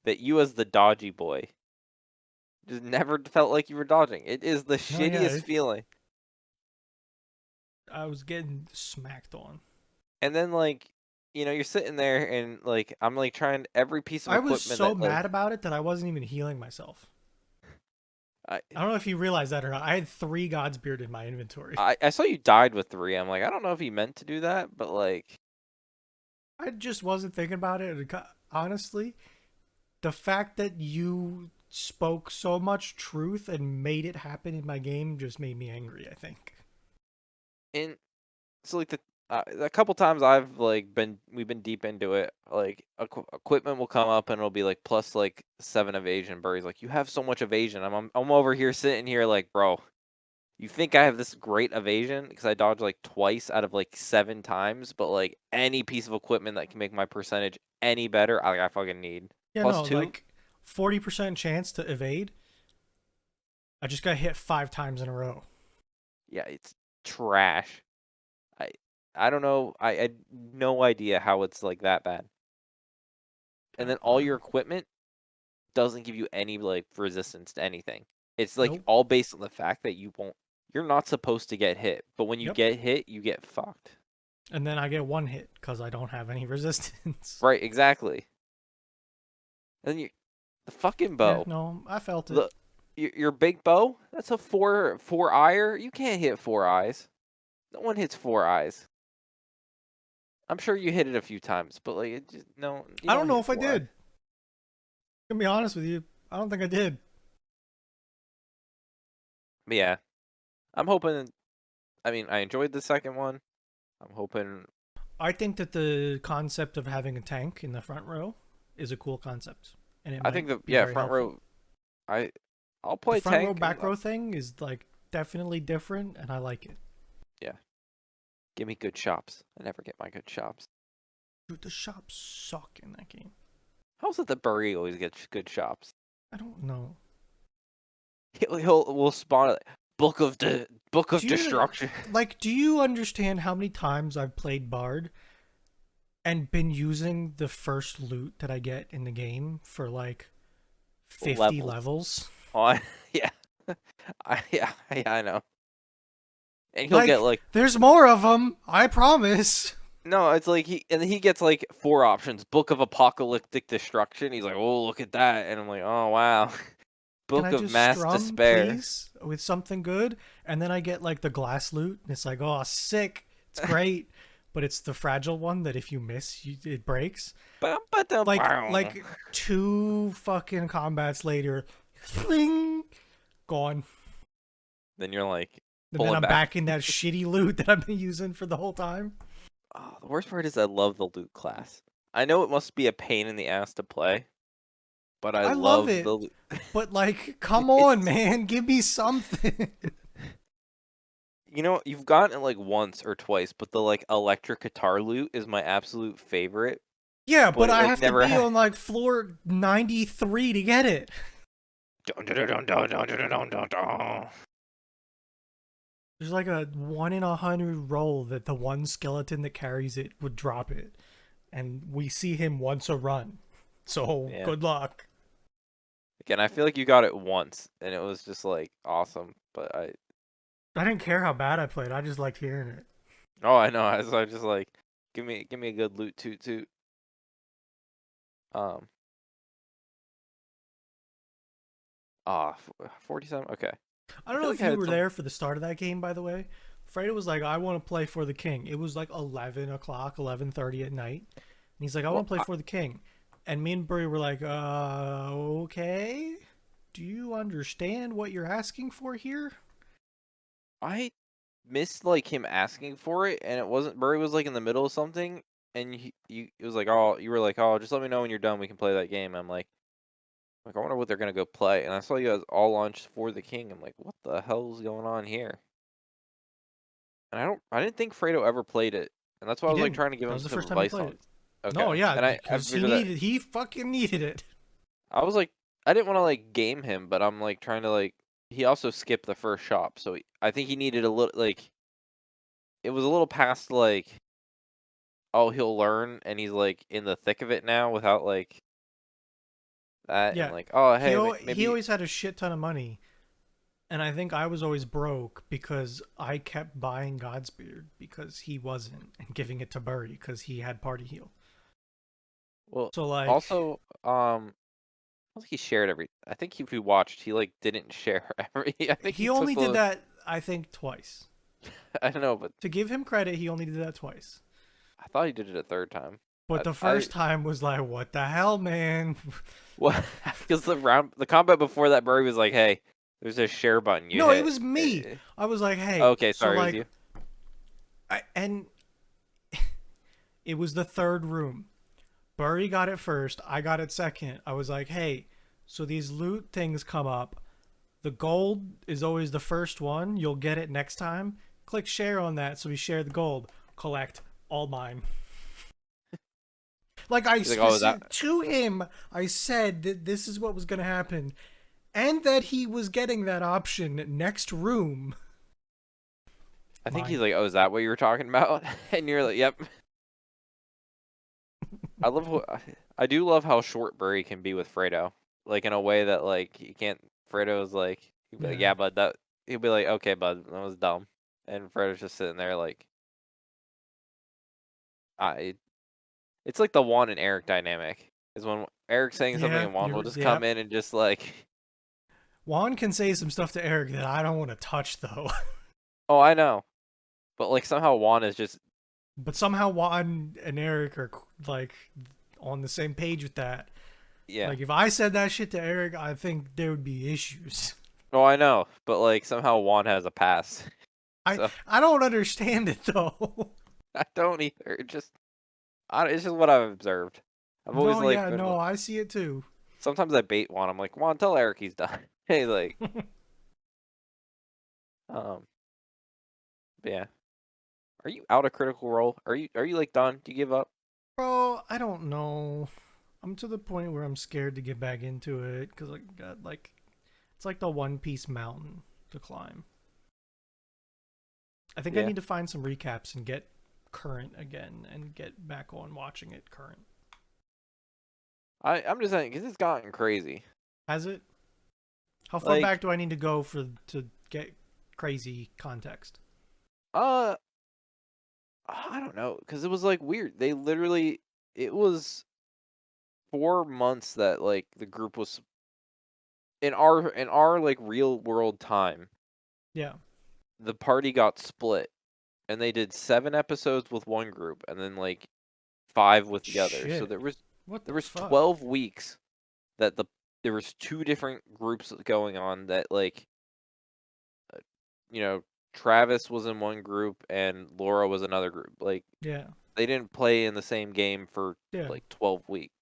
that you as the dodgy boy just never felt like you were dodging. It is the No, yeah. shittiest feeling. I was getting smacked on. And then like, you're sitting there and like I'm like trying every piece of I was equipment so that like mad about it that I wasn't even healing myself. I I don't know if you realize that or not. I had 3 Godsbeard in my inventory. I saw you died with 3. I'm like, I don't know if he meant to do that, but like I just wasn't thinking about it. Honestly, the fact that you spoke so much truth and made it happen in my game just made me angry, I think. in so like a couple times we've been deep into it. Like equipment will come up and it'll be like plus like 7 evasion. Burry's like, you have so much evasion. I'm over here sitting here like, bro, you think I have this great evasion because I dodged like twice out of like 7 times, but like any piece of equipment that can make my percentage any better, I fucking need. Yeah, Plus no, 2? like 40% chance to evade. I just got hit 5 times in a row. Yeah, it's trash. I I don't know. I had no idea how it's like that bad. And then all your equipment doesn't give you any like resistance to anything. It's like Nope. all based on the fact that you're not supposed to get hit, but when you Yep. get hit, you get fucked. And then I get 1 hit because I don't have any resistance. Right, exactly. And then the fucking Yeah, bow. no, I felt it. The your big bow, that's a 4 eye. You can't hit 4 eyes. No one hits 4 eyes. I'm sure you hit it a few times, but like it just, no, you I don't don't know hit if I 4 eyes. did. To be honest with you, I don't think I did. But yeah, I'm hoping I mean, I enjoyed the second one. I'm hoping. I think that the concept of having a tank in the front row is a cool concept, and it I might think the be yeah very front helpful. row. I I'll The play front row, tank. back row thing is like definitely different, and I like it. Yeah, give me good shops. I never get my good shops. Dude, the shops suck in that game. How's it that Burry always gets good shops? I don't know. We'll spawn it. Book of Do you Destruction. do you understand how many times I've played Bard and been using the first loot that I get in the game for like 50 Levels. levels? Oh, yeah. I know. And he'll get Like, like there's more of them, I promise. no, it's like he gets like four options. Book of Apocalyptic Destruction. He's like, oh look at that, and I'm like, oh wow. Can Book I of just Mass strum, Despair. please, with something good? And then I get like the glass loot, and it's like, oh, sick. It's great. But it's the fragile one that if you miss, it breaks. Bum, ba, dum, bow. Like two fucking combats later, fling, gone. Then you're like And then pulling I'm back. back in that shitty loot that I've been using for the whole time. Oh, the worst part is I love the loot class. I know it must be a pain in the ass to play, but I I love love the it, loot. but like, come on, It's man, give me something. you know you've gotten it like once or twice, but the like electric guitar loot is my absolute favorite. Yeah, but But it I like have to never be had. on like floor 93 to get it. Dun, dun, dun, dun, dun, dun, dun, dun, dun. There's like a 1 in 100 roll that the one skeleton that carries it would drop it, and we see him once a run. So Yeah. good luck. Again, I feel like you got it once, and it was just like awesome. But I didn't care how bad I played. I just liked hearing it. oh, I know. I was just like, give me a good loot toot toot. Um, 47. Okay. I I don't feel know like if I you had were some. there for the start of that game, by the way. Fredo was like, I want to play for the king. It was like 11 o'clock, 11:30 at night. And he's like, I Well, want to play for the king. And me and Burry were like, okay. Do you understand what you're asking for here? I missed like him asking for it, and it wasn't. Burry was like in the middle of something, and it was like, oh, you were like, oh, just let me know when you're done. We can play that game. I'm like, I wonder what they're gonna go play. And I saw you guys all launched for the king. I'm like, what the hell's going on here? And I didn't think Fredo ever played it, and that's why I He was like didn't. trying to give That him was the some first time he advice played on. it. No, Okay, yeah, and I because figured that he fucking needed it. I was like, I didn't want to like game him, but I'm like trying to like. He also skipped the first shop, so I think he needed a little like. It was a little past like, oh, he'll learn, and he's like in the thick of it now without like that, and Yeah, like, oh, he hey, he maybe. always had a shit ton of money, and I think I was always broke because I kept buying Godspeed because he wasn't, and giving it to Burry because he had Party Heal. Well, So like, also, I don't think he shared every. I think if we watched, he like didn't share every. I think he he took only did the. that I think twice. I don't know, but To give him credit, he only did that twice. I thought he did it a third time. But the I first time was like, what the hell, man? Well, because the combat before that, Murray was like, "Hey, there's a share button you No, it hit." was me. I was like, hey, Okay, so sorry, it was like, you. and it was the third room. Burry got it first. I got it second. I was like, hey, so these loot things come up. The gold is always the first one. You'll get it next time. Click share on that so we share the gold. Collect all mine. Like He's like, "Oh, to him, I said that this is what was going to happen and that he was getting that option next room. I think Mine. he's like, oh, is that what you were talking about?" And you're like, "Yep." I do love how short Burry can be with Fredo, like in a way that like he can't. Fredo's like, he'd be like, Yeah. "Yeah, bud, that." He'll be like, "Okay, bud, that was dumb," and Fredo's just sitting there like, I. It's like the Juan and Eric dynamic. Is when Eric's saying something Yeah, and Juan will you're just come yep. in and just like, Juan can say some stuff to Eric that I don't want to touch though. "Oh, I know," but like somehow Juan is just But somehow Juan and Eric are like on the same page with that. yeah. Like if I said that shit to Eric, I think there would be issues. Oh, I know, but like somehow Juan has a pass. I So I don't understand it though. I don't either. It's just what I've observed. I've always No, like yeah, been. no, I see it too. Sometimes I bait one. I'm like, Juan, tell Eric he's done. Hey, like, um, but yeah. Are you out of Critical Role? Are you like done? Do you give up? Bro, I don't know. I'm to the point where I'm scared to get back into it because I got like it's like the One Piece mountain to climb. I think I Yeah. need to find some recaps and get current again and get back on watching it current. I'm just saying because it's gotten crazy. Has it? How far back Like, do I need to go for to get crazy context? uh, I don't know because it was like weird. They literally, it was 4 months that like the group was in our like real world time. Yeah. The party got split and they did 7 episodes with one group and then like five with the other. So Shit. What there the was fuck? 12 weeks that there was two different groups going on that like you know Travis was in one group and Laura was another group. Like Yeah. they didn't play in the same game for Yeah. like 12 weeks.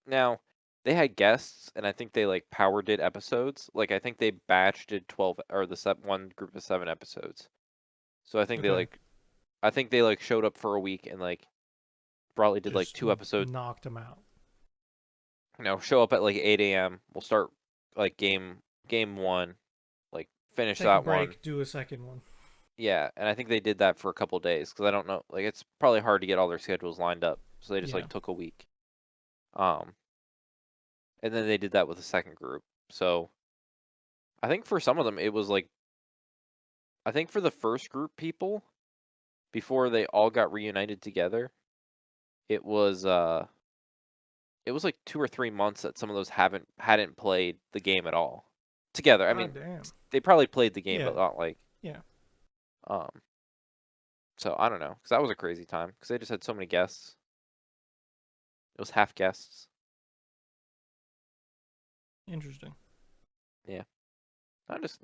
Now they had guests and I think they like power did episodes. Like I think they batch did 12 or one group of 7 episodes. So Okay. I think they like showed up for a week and like probably did like Just 2 episodes. knocked him out. Show up at like 8 a.m. We'll start like game one, like finish Take a that one. break, do a second one. Yeah, and I think they did that for a couple days because I don't know, like it's probably hard to get all their schedules lined up, so they just Yeah. like took a week. Um, and then they did that with the second group. So I think for some of them it was like I think for the first group people before they all got reunited together, it was uh it was like 2 or 3 months that some of those hadn't played the game at all together. I God mean, damn. they probably played the game, Yeah. but not like Yeah. um. So I don't know, because that was a crazy time because they just had so many guests. It was half guests. Interesting. Yeah, I just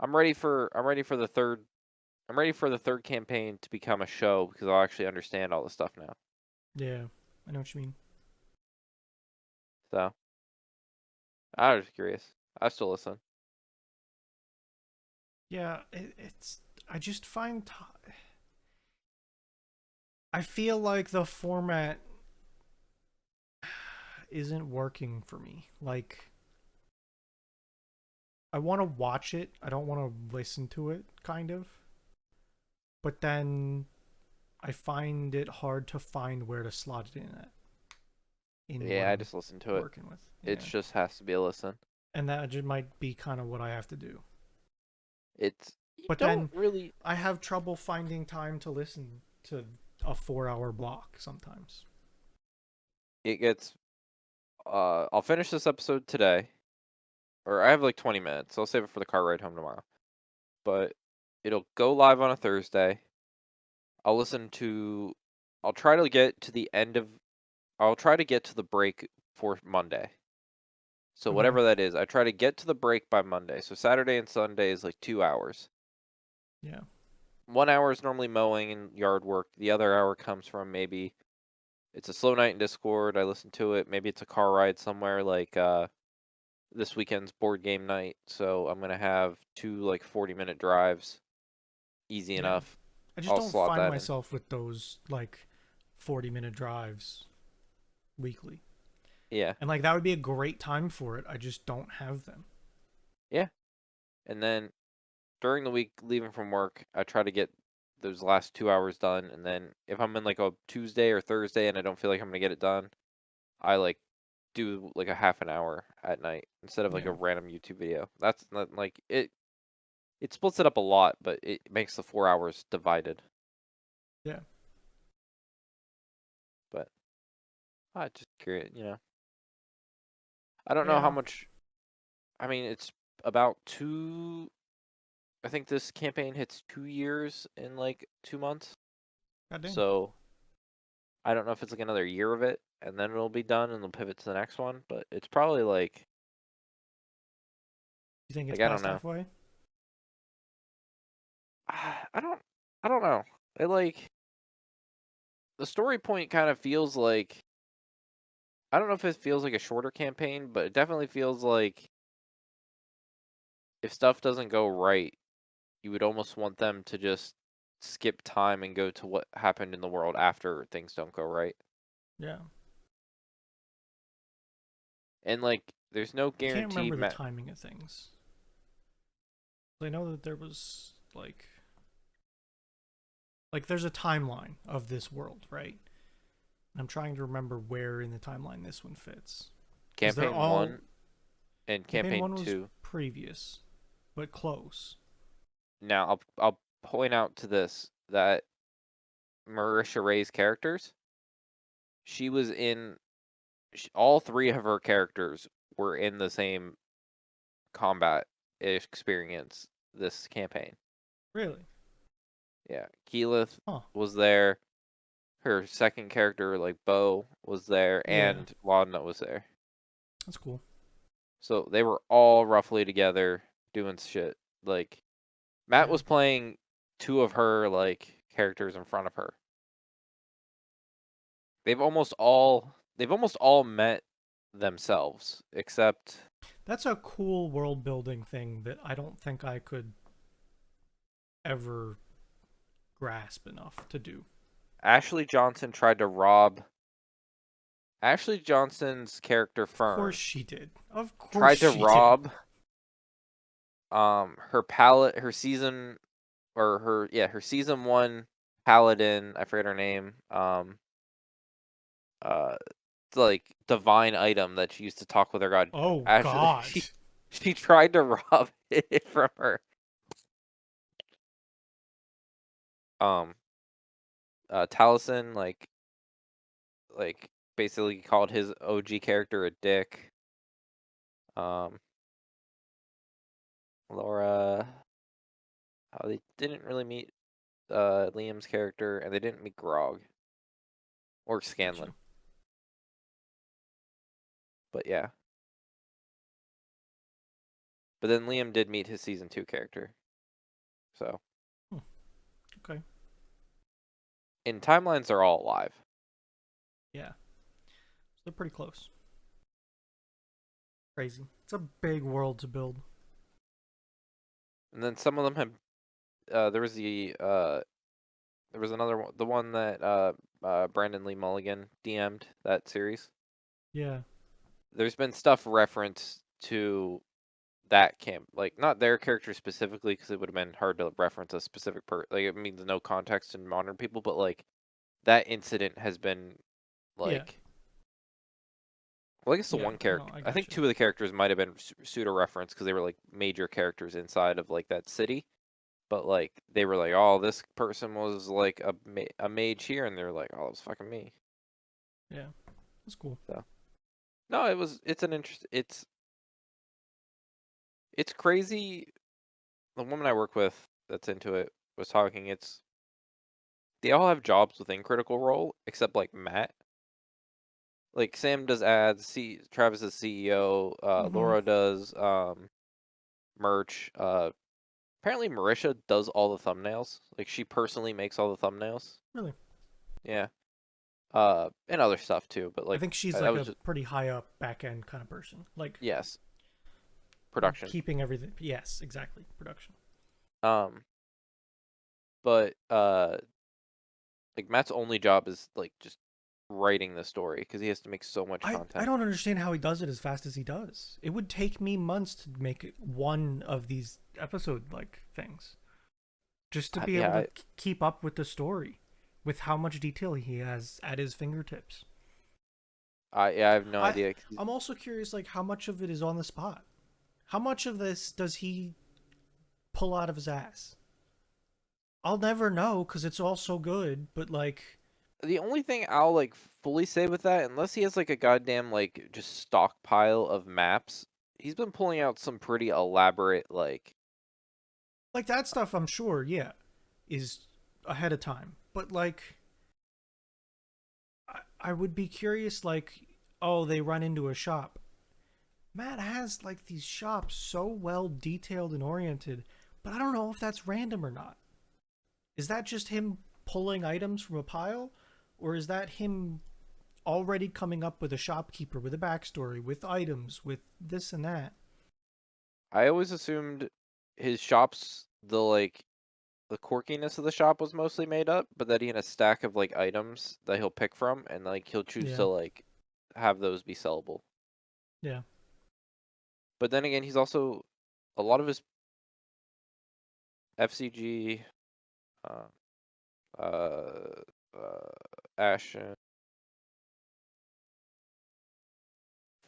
I'm ready for the third. I'm ready for the third campaign to become a show because I'll actually understand all the stuff now. Yeah. I know what you mean. So I was just curious. I still listen. Yeah, it's. I just find. I feel like the format isn't working for me. Like, I want to watch it. I don't want to listen to it, kind of. But then I find it hard to find where to slot it in at in what Yeah, I I'm just listen to it. working with. It Yeah. just has to be a listen. And that just might be kind of what I have to do. It's you But don't then really. I have trouble finding time to listen to a 4 hour block sometimes. It gets. I'll finish this episode today, or I have like 20 minutes. So I'll save it for the car ride home tomorrow. But it'll go live on a Thursday. I'll listen to. I'll try to get to the end of. I'll try to get to the break for Monday. So Okay. whatever that is, I try to get to the break by Monday. So Saturday and Sunday is like 2 hours. Yeah. 1 hour is normally mowing and yard work. The other hour comes from maybe it's a slow night in Discord. I listen to it. Maybe it's a car ride somewhere like this weekend's board game night. So I'm gonna have two like 40-minute drives. Easy Yeah. enough. I just I'll don't slot find that in. myself with those like 40-minute drives weekly. Yeah. And like that would be a great time for it. I just don't have them. Yeah. And then during the week leaving from work, I try to get those last 2 hours done. And then if I'm in like a Tuesday or Thursday and I don't feel like I'm gonna get it done, I like do like a half an hour at night instead of like a Yeah. random YouTube video. That's not like it. It splits it up a lot, but it makes the 4 hours divided. Yeah. But I just curious. I don't know how Yeah. much. I mean, it's about two. I think this campaign hits 2 years in like 2 months. God damn. So I don't know if it's like another year of it, and then it'll be done, and they'll pivot to the next one. But it's probably You think it's like I don't past know. halfway? I don't I don't know. It like the story point kind of feels like I don't know if it feels like a shorter campaign, but it definitely feels like if stuff doesn't go right, you would almost want them to just skip time and go to what happened in the world after things don't go right. Yeah. And like there's no I can't guarantee remember the ma timing of things. I know that there was like there's a timeline of this world, right? I'm trying to remember where in the timeline this one fits because they're campaign all 1 and campaign campaign one was 2. previous, but close. Now I'll point out to this that Marisha Ray's characters, she was in all three of her characters were in the same combat experience this campaign. Really? Yeah, Keyleth Huh. was there. Her second character, like Bo, was there, Yeah, and Laudna was there. that's cool. So they were all roughly together doing shit. Like Matt Yeah, was playing two of her like characters in front of her. They've almost all met themselves, except that's a cool world building thing that I don't think I could ever grasp enough to do. Ashley Johnson tried to rob Ashley Johnson's character Of course Fern she did. Of course tried to she did. rob her palette her season or her yeah, her season 1 paladin, I forget her name. It's like divine item that she used to talk with her god. Oh Ashley God. she tried to rob it from her. Um Taliesin like basically called his OG character a dick. Um Laura they didn't really meet Liam's character and they didn't meet Grog or Got Scanlan. you. But yeah. But then Liam did meet his season 2 character. So, Hmm. Okay. in timelines they're all alive. Yeah. So they're pretty close. Crazy. It's a big world to build. And then some of them have there was another one, the one that Brandon Lee Mulligan DM'd that series. Yeah. There's been stuff referenced to that camp, like not their character specifically, because it would have been hard to reference a specific like it means no context in modern people, but like that incident has been Yeah. like, well, I guess the Yeah. one No, character, I I think got you. two of the characters might have been pseudo reference because they were like major characters inside of like that city, but like they were like, oh, this person was like a mage here, and they're like, oh, it was fucking me. Yeah. That's cool. So no, it's an interest. It's crazy. The woman I work with that's into it was talking. They all have jobs within Critical Role except like Matt. Like Sam does ads. Travis is CEO. Mm-hmm. Laura does merch. Apparently Marisha does all the thumbnails. Like she personally makes all the thumbnails. Really. Yeah. And other stuff too. But I like think she's that like was a just pretty high up back end kind of person. Like yes, production. keeping everything. Yes, exactly. Production. Um, but like Matt's only job is like just writing the story because he has to make so much I content. don't understand how he does it as fast as he does. It would take me months to make one of these episode like things just to be able Yeah, to keep up with the story with how much detail he has at his fingertips. I have no I idea. I'm also curious like how much of it is on the spot. How much of this does he pull out of his ass? I'll never know cuz it's all so good, but like The only thing I'll like fully say with that, unless he has like a goddamn like just stockpile of maps, he's been pulling out some pretty elaborate that stuff I'm sure, yeah, is ahead of time. But like I would be curious like oh, they run into a shop. Matt has like these shops so well detailed and oriented, but I don't know if that's random or not. Is that just him pulling items from a pile, or is that him already coming up with a shopkeeper with a backstory, with items, with this and that? I always assumed his shops, the quirkiness of the shop was mostly made up, but that he had a stack of like items that he'll pick from, and like he'll choose Yeah, to like have those be sellable. yeah. But then again, he's also a lot of his FCG, uh, uh, Ashen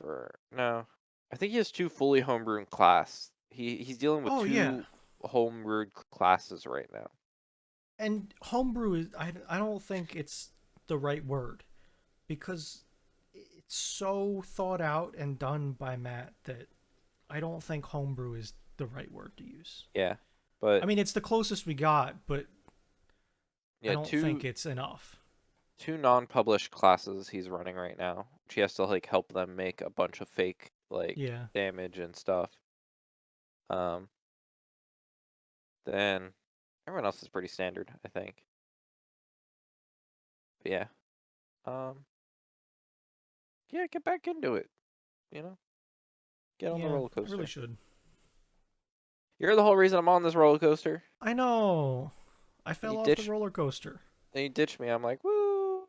for no, I think he has two fully homebrewed class. He's dealing with Oh yeah. two homebrewed classes right now. And homebrew is I don't think it's the right word because it's so thought out and done by Matt that I don't think homebrew is the right word to use. Yeah, I but mean, it's the closest we got, but I yeah, don't think it's enough. two non-published classes he's running right now. She has to like help them make a bunch of fake like Yeah. damage and stuff. Um, then everyone else is pretty standard, I think. But yeah, um, yeah, get back into it. You know, get on the Yeah, roller I really coaster. should. You're the whole reason I'm on this roller coaster. I know. I And fell off the roller coaster. you ditched me. I'm like, woo.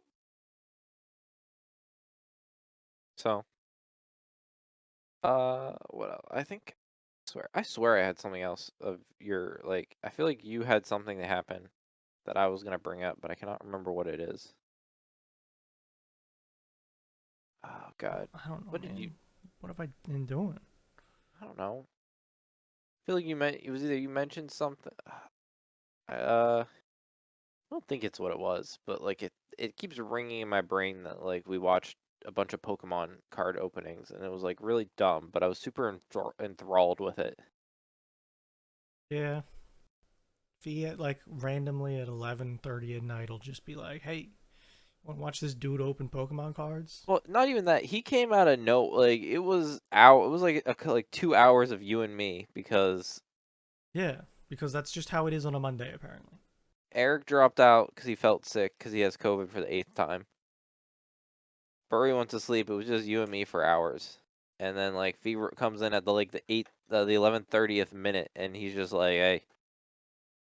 So, what else? I swear I had something else of your like. I feel like you had something that happened that I was gonna bring up, but I cannot remember what it is. Oh God, I don't know, what did you? man. What have I been doing? I don't know. I feel like you meant it was either you mentioned something. I don't think it's what it was, but like it keeps ringing in my brain that like we watched a bunch of Pokemon card openings and it was like really dumb, but I was super enthralled with it. Yeah. If he at like randomly at 11:30 at night, will just be like, "Hey, want to watch this dude open Pokemon cards?" Well, not even that. He came out of no like it was out. It was like like 2 hours of you and me because Yeah, because that's just how it is on a Monday, apparently. Eric dropped out because he felt sick because he has COVID for the eighth time. Furry went to sleep. It was just you and me for hours. And then like Fever comes in at the 11:30th minute, and he's just like,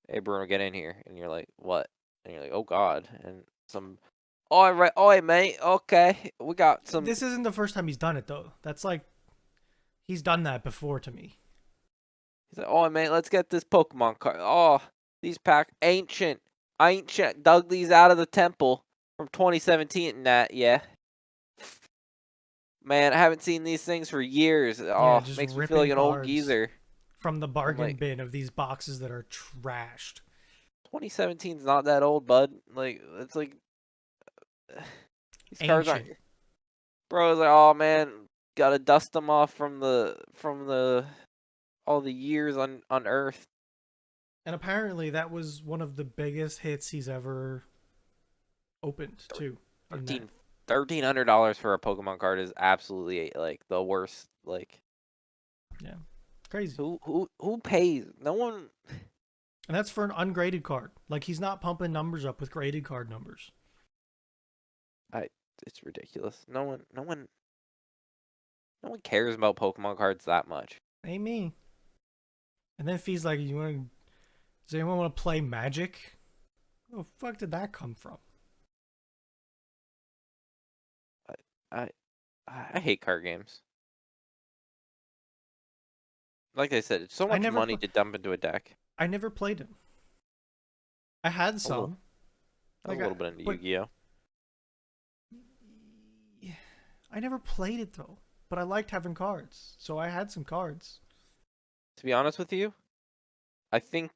"Hey, Bruno, get in here." And you're like, "What?" And you're like, "Oh God." And some, "All right, all right, mate. Okay, we got some." This isn't the first time he's done it though. That's like he's done that before to me. He's like, "All right, mate. Let's get this Pokemon card. Oh, these pack ancient. Dug these out of the temple from 2017 and that. Yeah, man, I haven't seen these things for years. Yeah, Oh, just makes me feel like ripping an old cards geezer." from the I'm bargain like, bin of these boxes that are trashed. 2017's not that old, bud. Like, it's like these cards aren't. Ancient. Bro, it's like, oh man, gotta dust them off from the all the years on Earth. And apparently that was one of the biggest hits he's ever opened too in that. Thirteen $1,300 for a Pokemon card is absolutely like the worst. Like, Yeah. Crazy. who pays? No one. And that's for an ungraded card. Like he's not pumping numbers up with graded card numbers. I. It's ridiculous. No one cares about Pokemon cards that much. Ain't me. And then Fee's like, "You want? Does anyone want to play Magic? Where the fuck did that come from?" I I I hate card games. Like I said, it's so I much never, money to dump into a deck. I never played him. I had A little, some, I was like, a little bit into but Yu-Gi-Oh. I never played it though. But I liked having cards, so I had some cards. To be honest with you, I think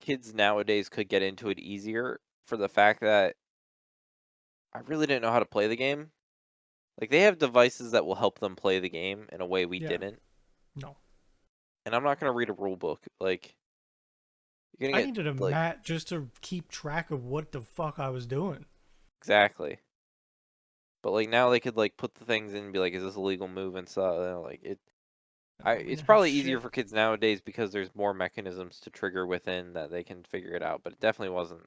kids nowadays could get into it easier for the fact that I really didn't know how to play the game. Like they have devices that will help them play the game in a way we Yeah, didn't. no. And I'm not gonna read a rule book. Like you're I gonna get needed a like mat just to keep track of what the fuck I was doing. exactly. But like now they could like put the things in and be like, is this a legal move and stuff? And, like it. Are we It's gonna have probably easier shit? for kids nowadays because there's more mechanisms to trigger within that they can figure it out, but it definitely wasn't,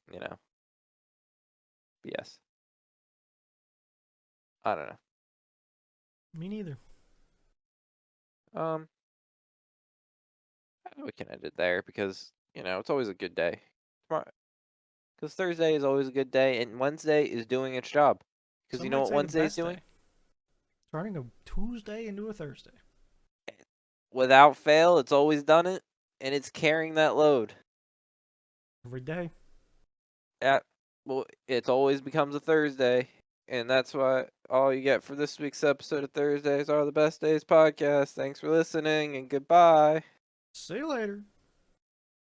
BS. I don't know. Me neither. Um, we can end it there because, it's always a good day. Because Thursday is always a good day, and Wednesday is doing its job. Because Some you know might what say the Wednesday is best doing? day. Turning a Tuesday into a Thursday. Without fail, it's always done it, and it's carrying that load. Every day. At, well, it always becomes a Thursday, and that's why all you get for this week's episode of Thursdays are the Best Days podcast. Thanks for listening, and goodbye. See you later.